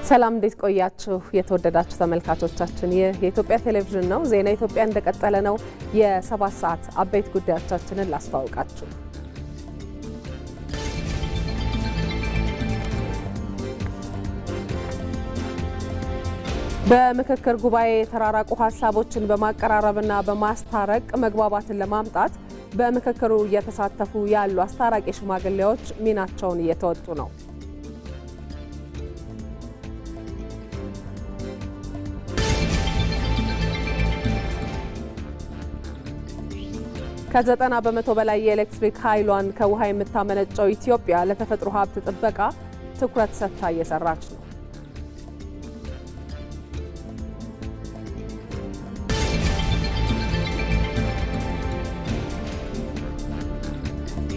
ሰላም እንዴት ቆያችሁ የተወደዳችሁ ተመልካቾቻችን የኢትዮጵያ ቴሌቪዥን ነው ዜና ኢትዮጵያ እንደቀጠለ ነው የ7 ሰዓት አበይት ጉዳዮቻችንን ላስተዋውቃችሁ በምክክር ጉባኤ የተራራቁ ሐሳቦችን በማቀራረብና በማስታረቅ መግባባትን ለማምጣት በምክክሩ እየተሳተፉ ያሉ አስታራቂ ሽማግሌዎች ሚናቸውን እየተወጡ ነው ከ90 በመቶ በላይ የኤሌክትሪክ ኃይሏን ከውሃ የምታመነጨው ኢትዮጵያ ለተፈጥሮ ሀብት ጥበቃ ትኩረት ሰጥታ እየሰራች ነው።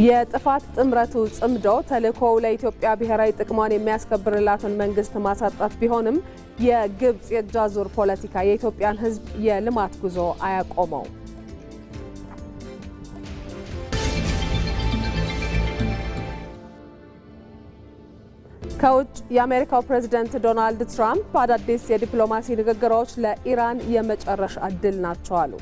የጥፋት ጥምረቱ ጽምዶ ተልእኮው ለኢትዮጵያ ብሔራዊ ጥቅሟን የሚያስከብርላትን መንግስት ማሳጣት ቢሆንም የግብጽ የእጅ አዙር ፖለቲካ የኢትዮጵያን ሕዝብ የልማት ጉዞ አያቆመው። ከውጭ የአሜሪካው ፕሬዝዳንት ዶናልድ ትራምፕ አዳዲስ የዲፕሎማሲ ንግግሮች ለኢራን የመጨረሻ ዕድል ናቸው አሉ።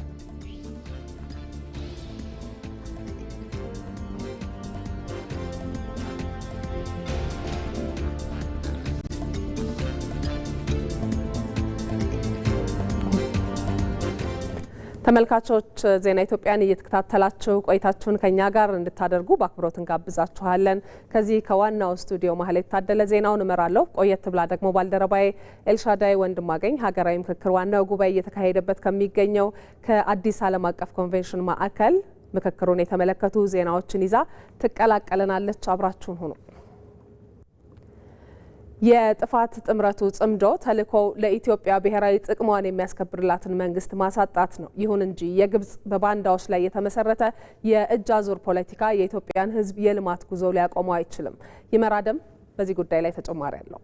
ተመልካቾች ዜና ኢትዮጵያን እየተከታተላችሁ ቆይታችሁን ከኛ ጋር እንድታደርጉ በአክብሮት እንጋብዛችኋለን። ከዚህ ከዋናው ስቱዲዮ ማህሌት ታደለ ዜናውን እመራለሁ። ቆየት ብላ ደግሞ ባልደረባዬ ኤልሻዳይ ወንድማገኝ ሀገራዊ ምክክር ዋናው ጉባኤ እየተካሄደበት ከሚገኘው ከአዲስ ዓለም አቀፍ ኮንቬንሽን ማዕከል ምክክሩን የተመለከቱ ዜናዎችን ይዛ ትቀላቀለናለች። አብራችሁን ሁኑ። የጥፋት ጥምረቱ ጽምዶ ተልእኮው ለኢትዮጵያ ብሔራዊ ጥቅሟን የሚያስከብርላትን መንግስት ማሳጣት ነው። ይሁን እንጂ የግብጽ በባንዳዎች ላይ የተመሰረተ የእጅ አዙር ፖለቲካ የኢትዮጵያን ሕዝብ የልማት ጉዞ ሊያቆመው አይችልም። ይመራደም በዚህ ጉዳይ ላይ ተጨማሪ አለው።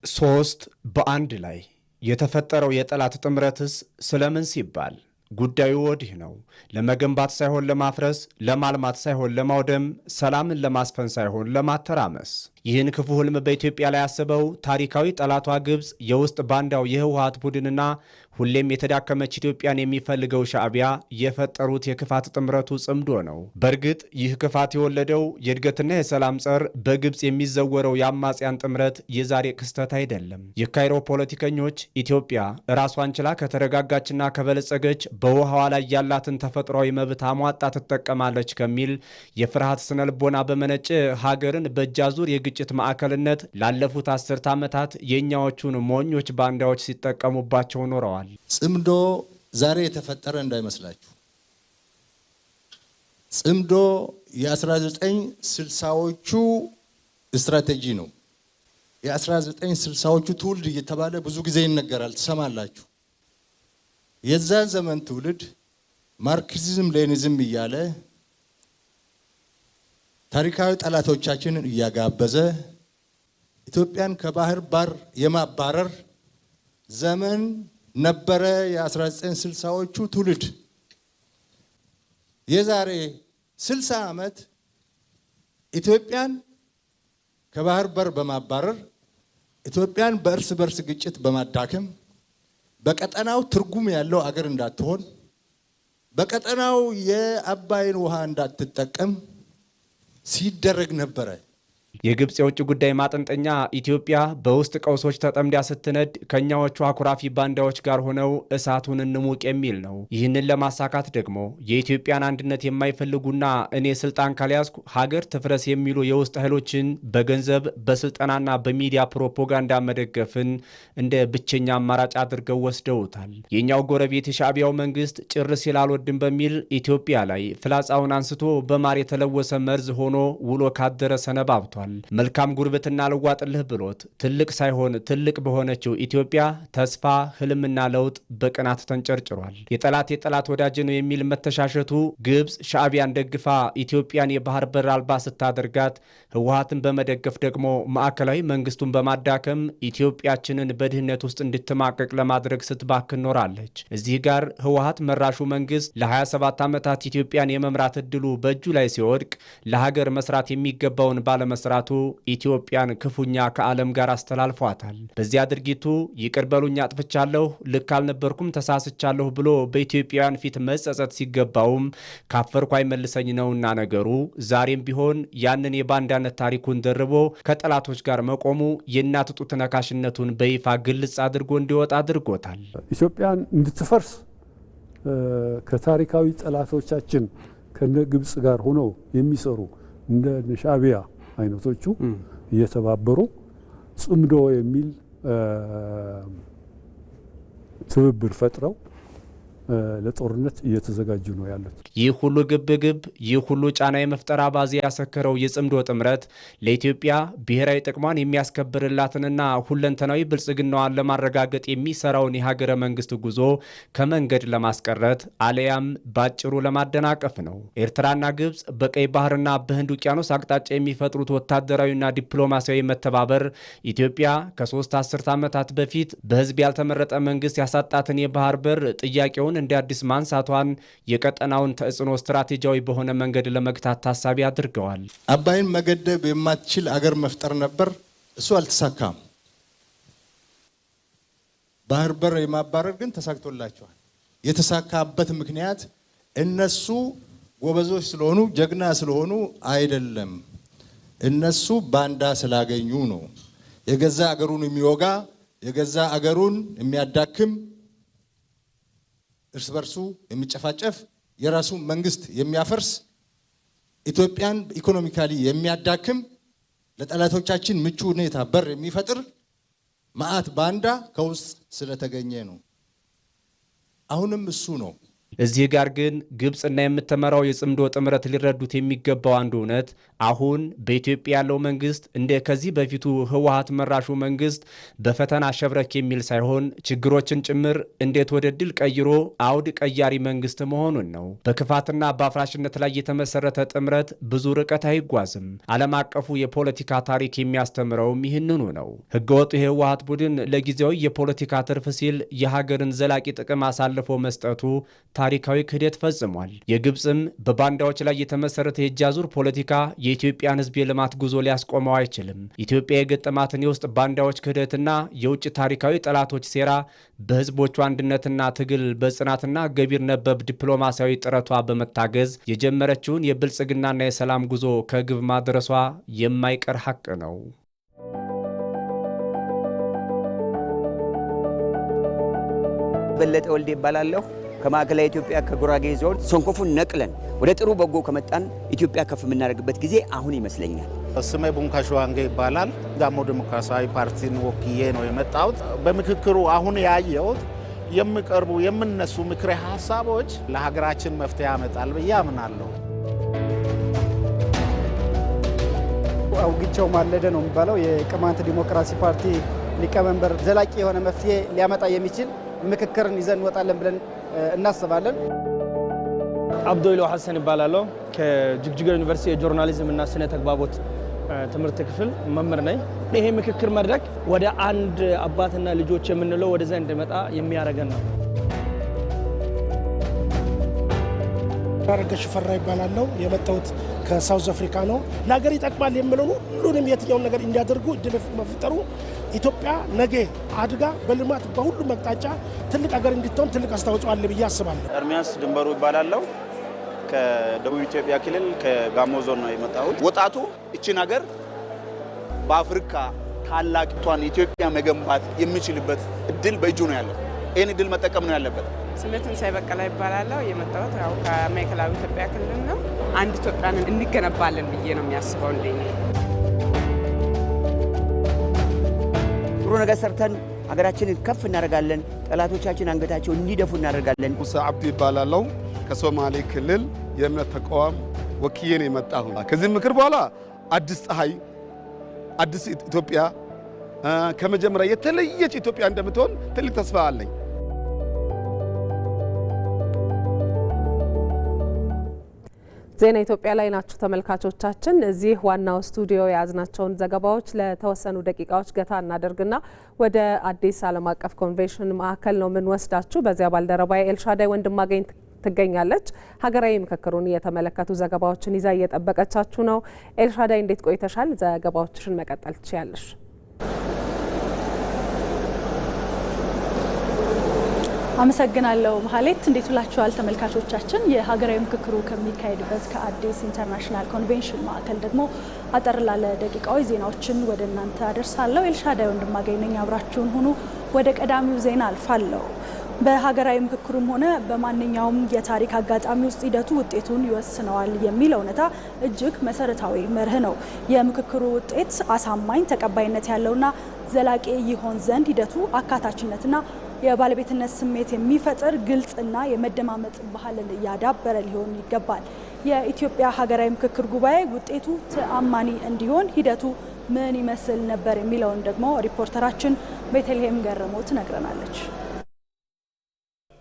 3 በአንድ ላይ የተፈጠረው የጠላት ጥምረትስ ስለምን ሲባል ጉዳዩ ወዲህ ነው። ለመገንባት ሳይሆን ለማፍረስ፣ ለማልማት ሳይሆን ለማውደም፣ ሰላምን ለማስፈን ሳይሆን ለማተራመስ። ይህን ክፉ ህልም በኢትዮጵያ ላይ ያሰበው ታሪካዊ ጠላቷ ግብጽ፣ የውስጥ ባንዳው የህወሓት ቡድንና ሁሌም የተዳከመች ኢትዮጵያን የሚፈልገው ሻዕቢያ የፈጠሩት የክፋት ጥምረቱ ጽምዶ ነው። በእርግጥ ይህ ክፋት የወለደው የእድገትና የሰላም ጸር በግብጽ የሚዘወረው የአማጽያን ጥምረት የዛሬ ክስተት አይደለም። የካይሮ ፖለቲከኞች ኢትዮጵያ ራሷን ችላ ከተረጋጋችና ከበለጸገች በውሃዋ ላይ ያላትን ተፈጥሯዊ መብት አሟጣ ትጠቀማለች ከሚል የፍርሃት ስነልቦና በመነጨ ሀገርን በእጃዙር የግጭት ማዕከልነት ላለፉት 10 ዓመታት የኛዎቹን ሞኞች ባንዳዎች ሲጠቀሙባቸው ኖረዋል። ጽምዶ ዛሬ የተፈጠረ እንዳይመስላችሁ። ጽምዶ የ1960ዎቹ ስትራቴጂ ነው። የ1960ዎቹ ትውልድ እየተባለ ብዙ ጊዜ ይነገራል፣ ትሰማላችሁ። የዛን ዘመን ትውልድ ማርክሲዝም ሌኒዝም እያለ ታሪካዊ ጠላቶቻችንን እያጋበዘ ኢትዮጵያን ከባህር በር የማባረር ዘመን ነበረ። የ1960ዎቹ ትውልድ የዛሬ 60 ዓመት ኢትዮጵያን ከባህር በር በማባረር ኢትዮጵያን በእርስ በርስ ግጭት በማዳከም በቀጠናው ትርጉም ያለው አገር እንዳትሆን በቀጠናው የአባይን ውሃ እንዳትጠቀም ሲደረግ ነበረ። የግብጽ የውጭ ጉዳይ ማጠንጠኛ ኢትዮጵያ በውስጥ ቀውሶች ተጠምዳ ስትነድ ከኛዎቹ አኩራፊ ባንዳዎች ጋር ሆነው እሳቱን እንሙቅ የሚል ነው። ይህንን ለማሳካት ደግሞ የኢትዮጵያን አንድነት የማይፈልጉና እኔ ስልጣን ካልያዝኩ ሀገር ትፍረስ የሚሉ የውስጥ ኃይሎችን በገንዘብ በስልጠናና በሚዲያ ፕሮፓጋንዳ መደገፍን እንደ ብቸኛ አማራጭ አድርገው ወስደውታል። የኛው ጎረቤት የሻዕቢያው መንግስት ጭር ሲል አልወድም በሚል ኢትዮጵያ ላይ ፍላጻውን አንስቶ በማር የተለወሰ መርዝ ሆኖ ውሎ ካደረ ሰነባብቷል። መልካም ጉርብትና ልዋጥልህ ብሎት ትልቅ ሳይሆን ትልቅ በሆነችው ኢትዮጵያ ተስፋ ህልምና ለውጥ በቅናት ተንጨርጭሯል። የጠላት ወዳጅ ነው የሚል መተሻሸቱ ግብጽ ሻዕቢያን ደግፋ ኢትዮጵያን የባህር በር አልባ ስታደርጋት፣ ህወሓትን በመደገፍ ደግሞ ማዕከላዊ መንግስቱን በማዳከም ኢትዮጵያችንን በድህነት ውስጥ እንድትማቀቅ ለማድረግ ስትባክን ኖራለች። እዚህ ጋር ህወሓት መራሹ መንግስት ለ27 ዓመታት ኢትዮጵያን የመምራት እድሉ በእጁ ላይ ሲወድቅ ለሀገር መስራት የሚገባውን ባለመስራት መሰራቱ ኢትዮጵያን ክፉኛ ከዓለም ጋር አስተላልፏታል። በዚያ ድርጊቱ ይቅር በሉኝ አጥፍቻለሁ፣ ልክ አልነበርኩም፣ ተሳስቻለሁ ብሎ በኢትዮጵያውያን ፊት መጸጸት ሲገባውም ካፈርኩ አይመልሰኝ ነውና ነገሩ ዛሬም ቢሆን ያንን የባንዳነት ታሪኩን ደርቦ ከጠላቶች ጋር መቆሙ የእናት ጡት ነካሽነቱን በይፋ ግልጽ አድርጎ እንዲወጣ አድርጎታል። ኢትዮጵያን እንድትፈርስ ከታሪካዊ ጠላቶቻችን ከነ ግብጽ ጋር ሆነው የሚሰሩ እንደ ሻዕቢያ አይነቶቹ እየተባበሩ ጽምዶ የሚል ትብብር ፈጥረው ለጦርነት እየተዘጋጁ ነው ያሉት። ይህ ሁሉ ግብግብ ይህ ሁሉ ጫና የመፍጠር አባዜ ያሰከረው የጽምዶ ጥምረት ለኢትዮጵያ ብሔራዊ ጥቅሟን የሚያስከብርላትንና ሁለንተናዊ ብልጽግናዋን ለማረጋገጥ የሚሰራውን የሀገረ መንግስት ጉዞ ከመንገድ ለማስቀረት አለያም ባጭሩ ለማደናቀፍ ነው። ኤርትራና ግብጽ በቀይ ባህርና በህንድ ውቅያኖስ አቅጣጫ የሚፈጥሩት ወታደራዊና ዲፕሎማሲያዊ መተባበር ኢትዮጵያ ከ3 አስርት ዓመታት በፊት በህዝብ ያልተመረጠ መንግስት ያሳጣትን የባህር በር ጥያቄውን እንደ አዲስ ማንሳቷን የቀጠናውን ተጽዕኖ ስትራቴጂያዊ በሆነ መንገድ ለመግታት ታሳቢ አድርገዋል። አባይን መገደብ የማትችል አገር መፍጠር ነበር፣ እሱ አልተሳካም። ባህር በር የማባረር ግን ተሳክቶላቸዋል። የተሳካበት ምክንያት እነሱ ጎበዞች ስለሆኑ ጀግና ስለሆኑ አይደለም፣ እነሱ ባንዳ ስላገኙ ነው። የገዛ አገሩን የሚወጋ የገዛ አገሩን የሚያዳክም እርስ በርሱ የሚጨፋጨፍ የራሱን መንግስት የሚያፈርስ ኢትዮጵያን ኢኮኖሚካሊ የሚያዳክም ለጠላቶቻችን ምቹ ሁኔታ በር የሚፈጥር መዓት ባንዳ ከውስጥ ስለተገኘ ነው። አሁንም እሱ ነው። እዚህ ጋር ግን ግብጽና የምትመራው የጽምዶ ጥምረት ሊረዱት የሚገባው አንዱ እውነት አሁን በኢትዮጵያ ያለው መንግስት እንደ ከዚህ በፊቱ ህወሓት መራሹ መንግስት በፈተና ሸብረክ የሚል ሳይሆን ችግሮችን ጭምር እንዴት ወደ ድል ቀይሮ አውድ ቀያሪ መንግስት መሆኑን ነው። በክፋትና በአፍራሽነት ላይ የተመሰረተ ጥምረት ብዙ ርቀት አይጓዝም። ዓለም አቀፉ የፖለቲካ ታሪክ የሚያስተምረውም ይህንኑ ነው። ህገወጡ የህወሓት ቡድን ለጊዜያዊ የፖለቲካ ትርፍ ሲል የሀገርን ዘላቂ ጥቅም አሳልፎ መስጠቱ ታሪካዊ ክህደት ፈጽሟል። የግብጽም በባንዳዎች ላይ የተመሰረተ የእጅ አዙር ፖለቲካ የኢትዮጵያን ህዝብ የልማት ጉዞ ሊያስቆመው አይችልም። ኢትዮጵያ የገጠማትን የውስጥ ባንዳዎች ክህደትና የውጭ ታሪካዊ ጠላቶች ሴራ በህዝቦቹ አንድነትና ትግል በጽናትና ገቢር ነበብ ዲፕሎማሲያዊ ጥረቷ በመታገዝ የጀመረችውን የብልጽግናና የሰላም ጉዞ ከግብ ማድረሷ የማይቀር ሀቅ ነው። በለጠ ወልዴ ይባላለሁ። ከማዕከላዊ ኢትዮጵያ ከጉራጌ ዞን ሰንኮፉን ነቅለን ወደ ጥሩ በጎ ከመጣን ኢትዮጵያ ከፍ የምናደርግበት ጊዜ አሁን ይመስለኛል። ስሜ ቡንካሾ ዋንጌ ይባላል። ጋሞ ዲሞክራሲያዊ ፓርቲን ወክዬ ነው የመጣሁት። በምክክሩ አሁን ያየሁት የሚቀርቡ የምነሱ ምክረ ሀሳቦች ለሀገራችን መፍትሄ ያመጣል ብዬ አምናለሁ። አውግቸው ማለደ ነው የሚባለው የቅማንት ዲሞክራሲ ፓርቲ ሊቀመንበር ዘላቂ የሆነ መፍትሄ ሊያመጣ የሚችል ምክክርን ይዘን እንወጣለን ብለን እናስባለን። አብዶይሎ ሐሰን ይባላለሁ። ከጅግጅጋ ዩኒቨርሲቲ የጆርናሊዝም እና ስነ ተግባቦት ትምህርት ክፍል መምህር ነኝ። ይሄ ምክክር መድረክ ወደ አንድ አባትና ልጆች የምንለው ወደዛ እንዲመጣ የሚያደርገን ነው። አረጋ ሽፈራ ይባላለሁ። የመጣሁት ከሳውዝ አፍሪካ ነው። ለሀገር ይጠቅማል የምለው ሁሉንም የትኛውን ነገር እንዲያደርጉ እድል መፍጠሩ ኢትዮጵያ ነገ አድጋ በልማት በሁሉም አቅጣጫ ትልቅ ሀገር እንድትሆን ትልቅ አስተዋጽኦ አለ ብዬ አስባለሁ። ኤርሚያስ ድንበሩ ይባላለሁ። ከደቡብ ኢትዮጵያ ክልል ከጋሞ ዞን ነው የመጣሁት። ወጣቱ እቺን ሀገር በአፍሪካ ታላቂቷን ኢትዮጵያ መገንባት የሚችልበት እድል በእጁ ነው ያለው። ይህን እድል መጠቀም ነው ያለበት። ስሜ ትንሳኤ በቀለ ይባላለሁ። የመጣሁት ያው ከማዕከላዊ ኢትዮጵያ ክልል ነው። አንድ ኢትዮጵያን እንገነባለን ብዬ ነው የሚያስበው። እንደኛ ጥሩ ነገር ሰርተን ሀገራችንን ከፍ እናደርጋለን። ጠላቶቻችን አንገታቸው እንዲደፉ እናደርጋለን። ሙሳ አብዲ ይባላለሁ። ከሶማሌ ክልል የእምነት ተቋም ወክዬ ነው የመጣሁት። ከዚህ ምክር በኋላ አዲስ ፀሐይ፣ አዲስ ኢትዮጵያ ከመጀመሪያ የተለየች ኢትዮጵያ እንደምትሆን ትልቅ ተስፋ አለኝ። ዜና ኢትዮጵያ ላይ ናችሁ ተመልካቾቻችን። እዚህ ዋናው ስቱዲዮ የያዝናቸውን ዘገባዎች ለተወሰኑ ደቂቃዎች ገታ እናደርግና ወደ አዲስ ዓለም አቀፍ ኮንቬንሽን ማዕከል ነው የምንወስዳችሁ። በዚያ ባልደረባዬ ኤልሻዳይ ወንድማገኝ ትገኛለች። ሀገራዊ ምክክሩን የተመለከቱ ዘገባዎችን ይዛ እየጠበቀቻችሁ ነው። ኤልሻዳይ እንዴት ቆይተሻል? ዘገባዎችሽን መቀጠል ትችያለሽ። አመሰግናለሁ መሀሌት። እንዴት ውላችኋል ተመልካቾቻችን? የሀገራዊ ምክክሩ ከሚካሄድበት ከአዲስ ኢንተርናሽናል ኮንቬንሽን ማዕከል ደግሞ አጠር ላለ ደቂቃዎች ዜናዎችን ወደ እናንተ አደርሳለሁ። ኤልሻዳይ ወንድማገኝ ነኝ፣ አብራችሁን ሁኑ። ወደ ቀዳሚው ዜና አልፋለሁ። በሀገራዊ ምክክሩም ሆነ በማንኛውም የታሪክ አጋጣሚ ውስጥ ሂደቱ ውጤቱን ይወስነዋል የሚል እውነታ እጅግ መሰረታዊ መርህ ነው። የምክክሩ ውጤት አሳማኝ ተቀባይነት ያለውና ዘላቂ ይሆን ዘንድ ሂደቱ አካታችነትና የባለቤትነት ስሜት የሚፈጥር ግልጽና የመደማመጥ ባህልን እያዳበረ ሊሆን ይገባል። የኢትዮጵያ ሀገራዊ ምክክር ጉባኤ ውጤቱ ተአማኒ እንዲሆን ሂደቱ ምን ይመስል ነበር የሚለውን ደግሞ ሪፖርተራችን ቤተልሔም ገረመው ትነግረናለች።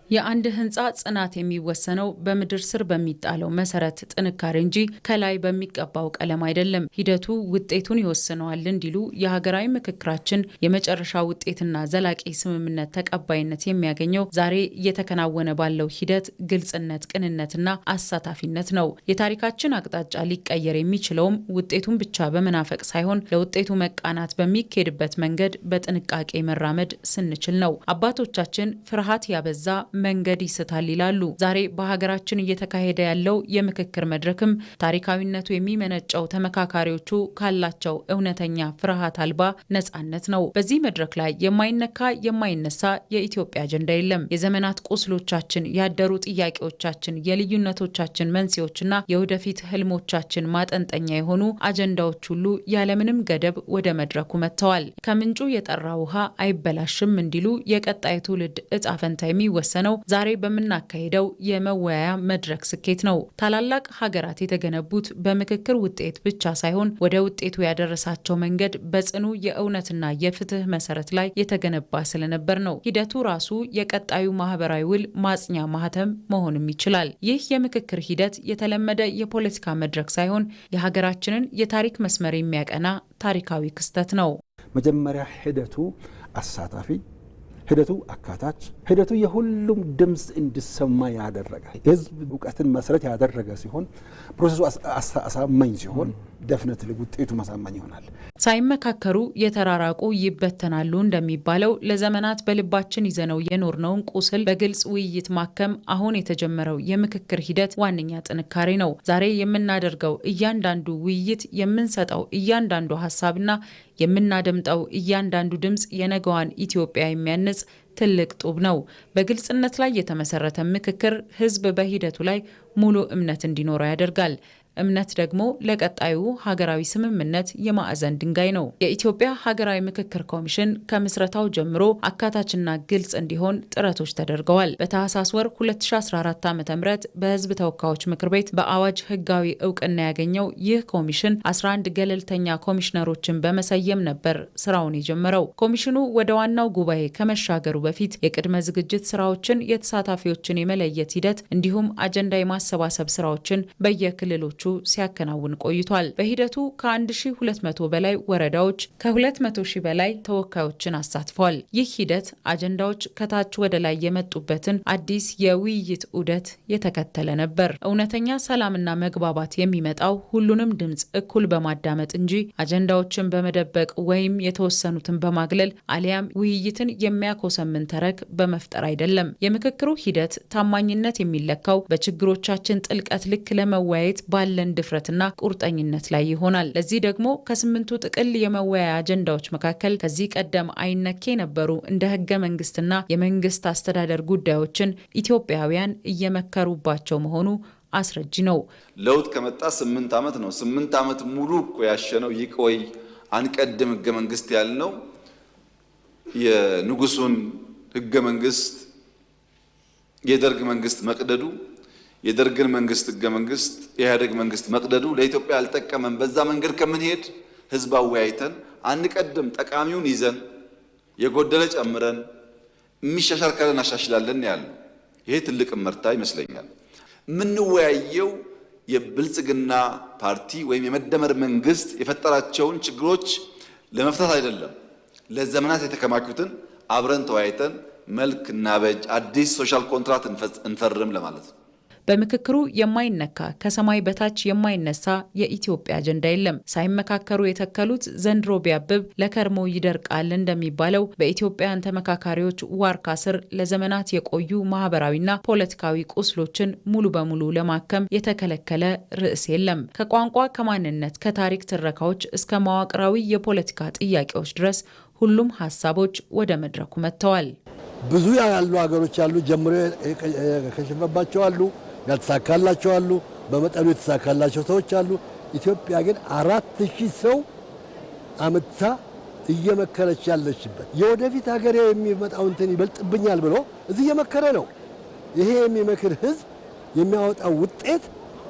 የአንድ ህንፃ ጽናት የሚወሰነው በምድር ስር በሚጣለው መሰረት ጥንካሬ እንጂ ከላይ በሚቀባው ቀለም አይደለም። ሂደቱ ውጤቱን ይወስነዋል እንዲሉ የሀገራዊ ምክክራችን የመጨረሻ ውጤትና ዘላቂ ስምምነት ተቀባይነት የሚያገኘው ዛሬ እየተከናወነ ባለው ሂደት ግልጽነት፣ ቅንነትና አሳታፊነት ነው። የታሪካችን አቅጣጫ ሊቀየር የሚችለውም ውጤቱን ብቻ በመናፈቅ ሳይሆን ለውጤቱ መቃናት በሚካሄድበት መንገድ በጥንቃቄ መራመድ ስንችል ነው። አባቶቻችን ፍርሃት ያበዛ መንገድ ይስታል ይላሉ። ዛሬ በሀገራችን እየተካሄደ ያለው የምክክር መድረክም ታሪካዊነቱ የሚመነጨው ተመካካሪዎቹ ካላቸው እውነተኛ ፍርሃት አልባ ነጻነት ነው። በዚህ መድረክ ላይ የማይነካ የማይነሳ የኢትዮጵያ አጀንዳ የለም። የዘመናት ቁስሎቻችን፣ ያደሩ ጥያቄዎቻችን፣ የልዩነቶቻችን መንስኤዎችና የወደፊት ህልሞቻችን ማጠንጠኛ የሆኑ አጀንዳዎች ሁሉ ያለምንም ገደብ ወደ መድረኩ መጥተዋል። ከምንጩ የጠራ ውሃ አይበላሽም እንዲሉ የቀጣይ ትውልድ እጣ ፈንታ የሚወሰነው ዛሬ በምናካሄደው የመወያያ መድረክ ስኬት ነው። ታላላቅ ሀገራት የተገነቡት በምክክር ውጤት ብቻ ሳይሆን ወደ ውጤቱ ያደረሳቸው መንገድ በጽኑ የእውነትና የፍትህ መሰረት ላይ የተገነባ ስለነበር ነው። ሂደቱ ራሱ የቀጣዩ ማህበራዊ ውል ማጽኛ ማህተም መሆንም ይችላል። ይህ የምክክር ሂደት የተለመደ የፖለቲካ መድረክ ሳይሆን የሀገራችንን የታሪክ መስመር የሚያቀና ታሪካዊ ክስተት ነው። መጀመሪያ ሂደቱ አሳታፊ፣ ሂደቱ አካታች፣ ሂደቱ የሁሉም ድምፅ እንዲሰማ ያደረገ ህዝብ እውቀትን መሰረት ያደረገ ሲሆን ፕሮሰሱ አሳማኝ ሲሆን ደፍነትሊ ውጤቱ ማሳማኝ ይሆናል። ሳይመካከሩ የተራራቁ ይበተናሉ እንደሚባለው ለዘመናት በልባችን ይዘነው የኖርነውን ቁስል በግልጽ ውይይት ማከም አሁን የተጀመረው የምክክር ሂደት ዋነኛ ጥንካሬ ነው። ዛሬ የምናደርገው እያንዳንዱ ውይይት፣ የምንሰጠው እያንዳንዱ ሀሳብና የምናደምጠው እያንዳንዱ ድምፅ የነገዋን ኢትዮጵያ የሚያንጽ ትልቅ ጡብ ነው። በግልጽነት ላይ የተመሰረተ ምክክር ህዝብ በሂደቱ ላይ ሙሉ እምነት እንዲኖረው ያደርጋል። እምነት ደግሞ ለቀጣዩ ሀገራዊ ስምምነት የማዕዘን ድንጋይ ነው። የኢትዮጵያ ሀገራዊ ምክክር ኮሚሽን ከምስረታው ጀምሮ አካታችና ግልጽ እንዲሆን ጥረቶች ተደርገዋል። በታህሳስ ወር 2014 ዓ.ም በህዝብ ተወካዮች ምክር ቤት በአዋጅ ህጋዊ እውቅና ያገኘው ይህ ኮሚሽን 11 ገለልተኛ ኮሚሽነሮችን በመሰየም ነበር ስራውን የጀመረው። ኮሚሽኑ ወደ ዋናው ጉባኤ ከመሻገሩ በፊት የቅድመ ዝግጅት ስራዎችን፣ የተሳታፊዎችን የመለየት ሂደት እንዲሁም አጀንዳ የማሰባሰብ ስራዎችን በየክልሎቹ ሲያከናውን ቆይቷል። በሂደቱ ከ1200 በላይ ወረዳዎች ከ200 ሺህ በላይ ተወካዮችን አሳትፈዋል። ይህ ሂደት አጀንዳዎች ከታች ወደ ላይ የመጡበትን አዲስ የውይይት ዑደት የተከተለ ነበር። እውነተኛ ሰላምና መግባባት የሚመጣው ሁሉንም ድምፅ እኩል በማዳመጥ እንጂ አጀንዳዎችን በመደበቅ ወይም የተወሰኑትን በማግለል አሊያም ውይይትን የሚያኮሰምን ተረክ በመፍጠር አይደለም። የምክክሩ ሂደት ታማኝነት የሚለካው በችግሮቻችን ጥልቀት ልክ ለመወያየት ባለን ድፍረትና ቁርጠኝነት ላይ ይሆናል። ለዚህ ደግሞ ከ8ቱ ጥቅል የመወያያ አጀንዳዎች መካከል ከዚህ ቀደም አይነኬ የነበሩ እንደ ህገ መንግስትና የመንግስት አስተዳደር ጉዳዮችን ኢትዮጵያውያን እየመከሩባቸው መሆኑ አስረጂ ነው። ለውጥ ከመጣ 8 ዓመት ነው። 8 ዓመት ሙሉ እኮ ያሸነው ይቆይ አንቀድም ህገ መንግስት ያልነው የንጉሱን ህገ መንግስት የደርግ መንግስት መቅደዱ፣ የደርግን መንግስት ህገ መንግስት የኢህአዴግ መንግስት መቅደዱ ለኢትዮጵያ አልጠቀመም። በዛ መንገድ ከምንሄድ ህዝብ አወያይተን አንቀድም፣ ጠቃሚውን ይዘን የጎደለ ጨምረን የሚሻሻል ካለ እናሻሽላለን ያለው ይሄ ትልቅ ምርታ ይመስለኛል። የምንወያየው የብልጽግና ፓርቲ ወይም የመደመር መንግስት የፈጠራቸውን ችግሮች ለመፍታት አይደለም። ለዘመናት የተከማቹትን አብረን ተወያይተን መልክ እናበጅ፣ አዲስ ሶሻል ኮንትራክት እንፈርም ለማለት ነው። በምክክሩ የማይነካ ከሰማይ በታች የማይነሳ የኢትዮጵያ አጀንዳ የለም። ሳይመካከሩ የተከሉት ዘንድሮ ቢያብብ ለከርሞ ይደርቃል እንደሚባለው በኢትዮጵያውያን ተመካካሪዎች ዋርካ ስር ለዘመናት የቆዩ ማህበራዊና ፖለቲካዊ ቁስሎችን ሙሉ በሙሉ ለማከም የተከለከለ ርዕስ የለም። ከቋንቋ፣ ከማንነት፣ ከታሪክ ትረካዎች እስከ መዋቅራዊ የፖለቲካ ጥያቄዎች ድረስ ሁሉም ሀሳቦች ወደ መድረኩ መጥተዋል። ብዙ ያሉ ሀገሮች ያሉ ጀምሮ የከሸፈባቸው አሉ፣ ያልተሳካላቸው አሉ፣ በመጠኑ የተሳካላቸው ሰዎች አሉ። ኢትዮጵያ ግን 4000 ሰው አመታ እየመከረች ያለችበት የወደፊት ሀገሬ የሚመጣው እንትን ይበልጥብኛል ብሎ እዚህ እየመከረ ነው። ይሄ የሚመክር ህዝብ የሚያወጣው ውጤት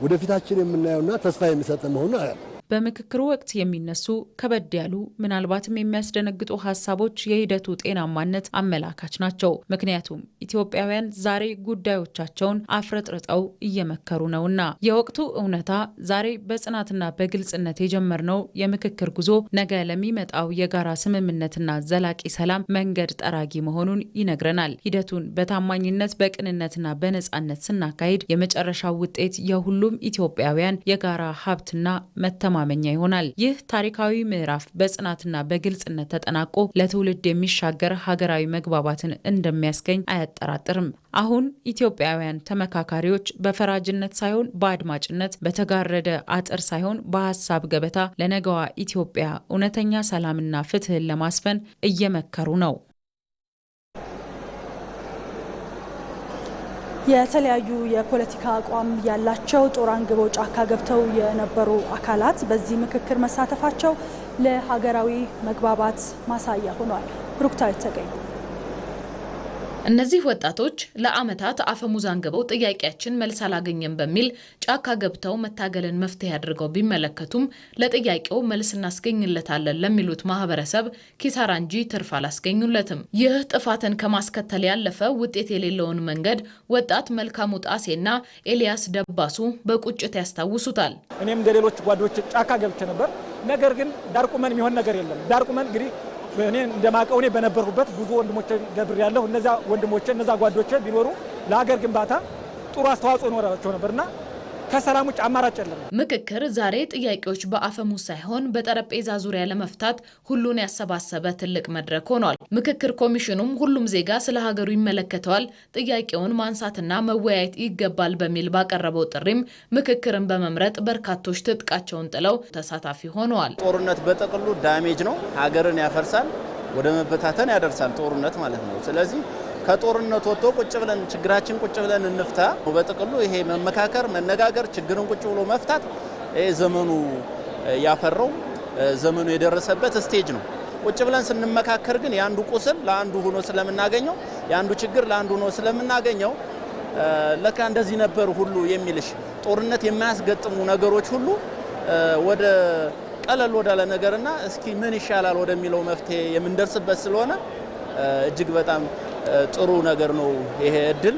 ወደፊታችን የምናየውና ተስፋ የሚሰጥ መሆኑን አለ። በምክክሩ ወቅት የሚነሱ ከበድ ያሉ ምናልባትም የሚያስደነግጡ ሀሳቦች የሂደቱ ጤናማነት አመላካች ናቸው። ምክንያቱም ኢትዮጵያውያን ዛሬ ጉዳዮቻቸውን አፍረጥርጠው እየመከሩ ነውና። የወቅቱ እውነታ ዛሬ በጽናትና በግልጽነት የጀመርነው የምክክር ጉዞ ነገ ለሚመጣው የጋራ ስምምነትና ዘላቂ ሰላም መንገድ ጠራጊ መሆኑን ይነግረናል። ሂደቱን በታማኝነት በቅንነትና በነጻነት ስናካሂድ የመጨረሻው ውጤት የሁሉም ኢትዮጵያውያን የጋራ ሀብትና መተማመኛ ይሆናል። ይህ ታሪካዊ ምዕራፍ በጽናትና በግልጽነት ተጠናቆ ለትውልድ የሚሻገር ሀገራዊ መግባባትን እንደሚያስገኝ አያጠራጥርም። አሁን ኢትዮጵያውያን ተመካካሪዎች በፈራጅነት ሳይሆን በአድማጭነት፣ በተጋረደ አጥር ሳይሆን በሀሳብ ገበታ ለነገዋ ኢትዮጵያ እውነተኛ ሰላምና ፍትህን ለማስፈን እየመከሩ ነው። የተለያዩ የፖለቲካ አቋም ያላቸው ጦር አንግበው ጫካ ገብተው የነበሩ አካላት በዚህ ምክክር መሳተፋቸው ለሀገራዊ መግባባት ማሳያ ሆኗል። ብሩክታዊት ተገኝ እነዚህ ወጣቶች ለዓመታት አፈሙዝ አንግበው ጥያቄያችን መልስ አላገኘም በሚል ጫካ ገብተው መታገልን መፍትሄ አድርገው ቢመለከቱም ለጥያቄው መልስ እናስገኝለታለን ለሚሉት ማህበረሰብ ኪሳራ እንጂ ትርፍ አላስገኙለትም። ይህ ጥፋትን ከማስከተል ያለፈ ውጤት የሌለውን መንገድ ወጣት መልካሙ ጣሴና ኤልያስ ደባሱ በቁጭት ያስታውሱታል። እኔም እንደሌሎች ጓዶች ጫካ ገብቼ ነበር። ነገር ግን ዳርቁመን የሚሆን ነገር የለም። ዳርቁመን እንግዲህ እኔ እንደማቀው እኔ በነበርኩበት ብዙ ወንድሞቼ ገብር ያለው እነዛ ወንድሞቼ እነዛ ጓዶቼ ቢኖሩ ለሀገር ግንባታ ጥሩ አስተዋጽኦ ይኖራቸው ነበርና ከሰላም ውጭ አማራጭ የለም። ምክክር ዛሬ ጥያቄዎች በአፈሙዝ ሳይሆን በጠረጴዛ ዙሪያ ለመፍታት ሁሉን ያሰባሰበ ትልቅ መድረክ ሆኗል። ምክክር ኮሚሽኑም ሁሉም ዜጋ ስለ ሀገሩ ይመለከተዋል፣ ጥያቄውን ማንሳትና መወያየት ይገባል በሚል ባቀረበው ጥሪም ምክክርን በመምረጥ በርካቶች ትጥቃቸውን ጥለው ተሳታፊ ሆነዋል። ጦርነት በጥቅሉ ዳሜጅ ነው፣ ሀገርን ያፈርሳል፣ ወደ መበታተን ያደርሳል ጦርነት ማለት ነው። ስለዚህ ከጦርነት ወጥቶ ቁጭ ብለን ችግራችን ቁጭ ብለን እንፍታ። በጥቅሉ ይሄ መመካከር፣ መነጋገር፣ ችግርን ቁጭ ብሎ መፍታት ይሄ ዘመኑ ያፈራው ዘመኑ የደረሰበት ስቴጅ ነው። ቁጭ ብለን ስንመካከር ግን ያንዱ ቁስል ለአንዱ ሆኖ ስለምናገኘው ያንዱ ችግር ለአንዱ ሆኖ ስለምናገኘው ለካ እንደዚህ ነበር ሁሉ የሚልሽ ጦርነት የማያስገጥሙ ነገሮች ሁሉ ወደ ቀለል ወዳለ ነገርና እስኪ ምን ይሻላል ወደሚለው መፍትሄ የምንደርስበት ስለሆነ እጅግ በጣም ጥሩ ነገር ነው። ይሄ እድል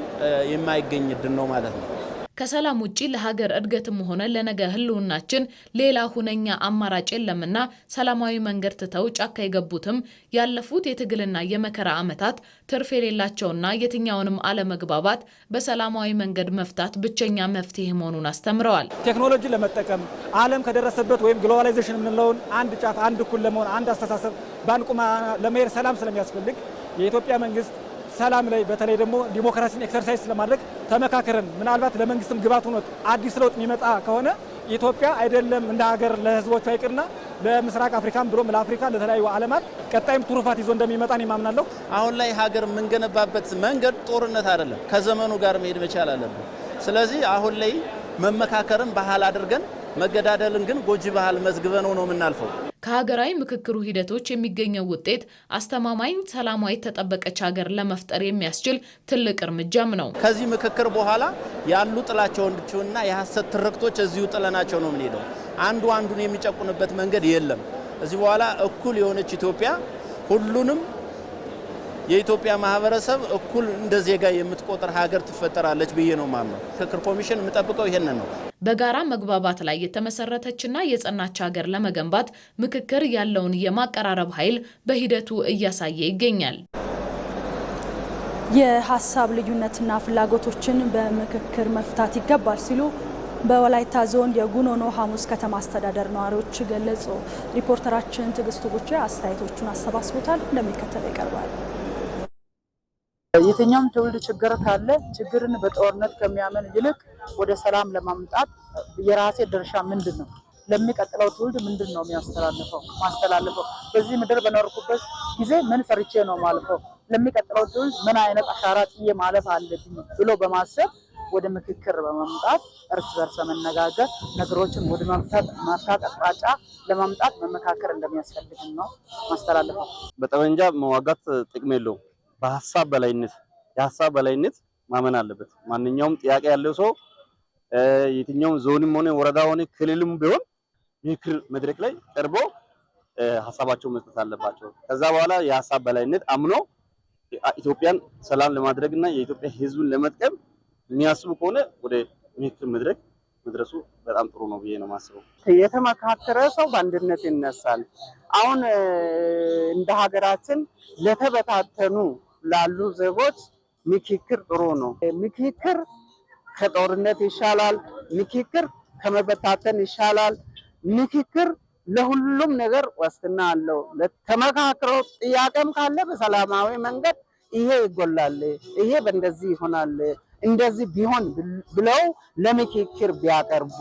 የማይገኝ እድል ነው ማለት ነው። ከሰላም ውጪ ለሀገር እድገትም ሆነ ለነገ ህልውናችን ሌላ ሁነኛ አማራጭ የለምና ሰላማዊ መንገድ ትተው ጫካ የገቡትም ያለፉት የትግልና የመከራ ዓመታት ትርፍ የሌላቸውና የትኛውንም አለመግባባት በሰላማዊ መንገድ መፍታት ብቸኛ መፍትሄ መሆኑን አስተምረዋል። ቴክኖሎጂ ለመጠቀም ዓለም ከደረሰበት ወይም ግሎባላይዜሽን የምንለውን አንድ ጫፍ አንድ እኩል ለመሆን አንድ አስተሳሰብ ባንቁማ ለመሄድ ሰላም ስለሚያስፈልግ የኢትዮጵያ መንግስት ሰላም ላይ በተለይ ደግሞ ዲሞክራሲን ኤክሰርሳይዝ ለማድረግ ተመካከረን ምናልባት ለመንግስትም ግባት ሆኖ አዲስ ለውጥ የሚመጣ ከሆነ ኢትዮጵያ አይደለም እንደ ሀገር ለህዝቦቿ ይቅርና ለምስራቅ አፍሪካም ብሎም ለአፍሪካ ለተለያዩ ዓለማት ቀጣይም ትሩፋት ይዞ እንደሚመጣን ይማምናለሁ። አሁን ላይ ሀገር የምንገነባበት መንገድ ጦርነት አይደለም፣ ከዘመኑ ጋር መሄድ መቻል አለብን። ስለዚህ አሁን ላይ መመካከርን ባህል አድርገን መገዳደልን ግን ጎጂ ባህል መዝግበነው ነው የምናልፈው። ከሀገራዊ ምክክሩ ሂደቶች የሚገኘው ውጤት አስተማማኝ ሰላማዊ ተጠበቀች ሀገር ለመፍጠር የሚያስችል ትልቅ እርምጃም ነው። ከዚህ ምክክር በኋላ ያሉ ጥላቻዎችና የሐሰት ትርክቶች እዚሁ ጥለናቸው ነው የምንሄደው። አንዱ አንዱን የሚጨቁንበት መንገድ የለም። እዚህ በኋላ እኩል የሆነች ኢትዮጵያ ሁሉንም የኢትዮጵያ ማህበረሰብ እኩል እንደ ዜጋ የምትቆጥር ሀገር ትፈጠራለች ብዬ ነው ማምነው። ምክክር ኮሚሽን የምጠብቀው ይሄንን ነው። በጋራ መግባባት ላይ የተመሰረተችና የጸናች ሀገር ለመገንባት ምክክር ያለውን የማቀራረብ ኃይል በሂደቱ እያሳየ ይገኛል። የሀሳብ ልዩነትና ፍላጎቶችን በምክክር መፍታት ይገባል ሲሉ በወላይታ ዞን የጉኖኖ ሐሙስ ከተማ አስተዳደር ነዋሪዎች ገለጹ። ሪፖርተራችን ትዕግስቱ ቡቼ አስተያየቶቹን አሰባስቦታል፣ እንደሚከተለው ይቀርባል። የትኛውም ትውልድ ችግር ካለ ችግርን በጦርነት ከሚያመን ይልቅ ወደ ሰላም ለማምጣት የራሴ ድርሻ ምንድን ነው፣ ለሚቀጥለው ትውልድ ምንድን ነው ማስተላልፈው፣ በዚህ ምድር በኖርኩበት ጊዜ ምን ሰርቼ ነው ማልፈው፣ ለሚቀጥለው ትውልድ ምን አይነት አሻራ ጥዬ ማለፍ አለብኝ ብሎ በማሰብ ወደ ምክክር በመምጣት እርስ በርስ መነጋገር ነገሮችን ወደ መፍታት አቅጣጫ ለማምጣት መመካከር እንደሚያስፈልግ ነው ማስተላለፈው። በጠመንጃ መዋጋት ጥቅም የለውም። በሀሳብ በላይነት የሀሳብ በላይነት ማመን አለበት። ማንኛውም ጥያቄ ያለው ሰው የትኛውም ዞንም ሆነ ወረዳ ሆነ ክልልም ቢሆን ምክክር መድረክ ላይ ቀርቦ ሀሳባቸው መስጠት አለባቸው። ከዛ በኋላ የሀሳብ በላይነት አምኖ ኢትዮጵያን ሰላም ለማድረግና የኢትዮጵያ ሕዝብን ለመጥቀም የሚያስቡ ከሆነ ወደ ምክክር መድረክ መድረሱ በጣም ጥሩ ነው ብዬ ነው የማስበው። የተመካከረ ሰው በአንድነት ይነሳል። አሁን እንደ ሀገራችን ለተበታተኑ ላሉ ዜጎች ምክክር ጥሩ ነው። ምክክር ከጦርነት ይሻላል። ምክክር ከመበታተን ይሻላል። ምክክር ለሁሉም ነገር ዋስትና አለው። ተመካክረው ጥያቄም ካለ በሰላማዊ መንገድ ይሄ ይጎላል፣ ይሄ በእንደዚህ ይሆናል፣ እንደዚህ ቢሆን ብለው ለምክክር ቢያቀርቡ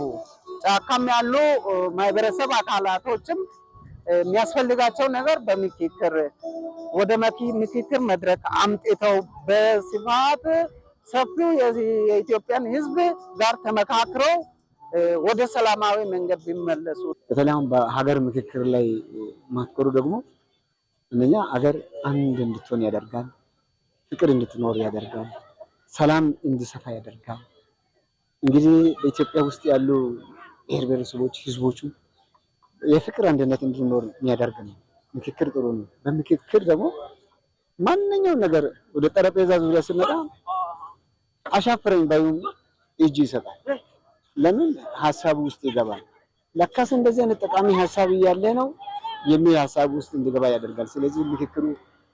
ጫካም ያሉ ማህበረሰብ አካላቶችም የሚያስፈልጋቸው ነገር በምክክር ወደ ምክክር መድረክ አምጥተው በስፋት ሰፊው የኢትዮጵያን ሕዝብ ጋር ተመካክረው ወደ ሰላማዊ መንገድ ቢመለሱ። በተለይ በሀገር ምክክር ላይ ማተኮሩ ደግሞ እነኛ ሀገር አንድ እንድትሆን ያደርጋል፣ ፍቅር እንድትኖር ያደርጋል፣ ሰላም እንዲሰፋ ያደርጋል። እንግዲህ በኢትዮጵያ ውስጥ ያሉ ብሔር ብሔረሰቦች ህዝቦቹ የፍቅር አንድነት እንዲኖር የሚያደርግ ነው። ምክክር ጥሩ ነው። በምክክር ደግሞ ማንኛውም ነገር ወደ ጠረጴዛ ዙሪያ ሲመጣ አሻፈረኝ ባዩ እጅ ይሰጣል። ለምን ሀሳብ ውስጥ ይገባል። ለካስ እንደዚህ አይነት ጠቃሚ ሀሳብ እያለ ነው የሚል ሀሳብ ውስጥ እንዲገባ ያደርጋል። ስለዚህ ምክክሩ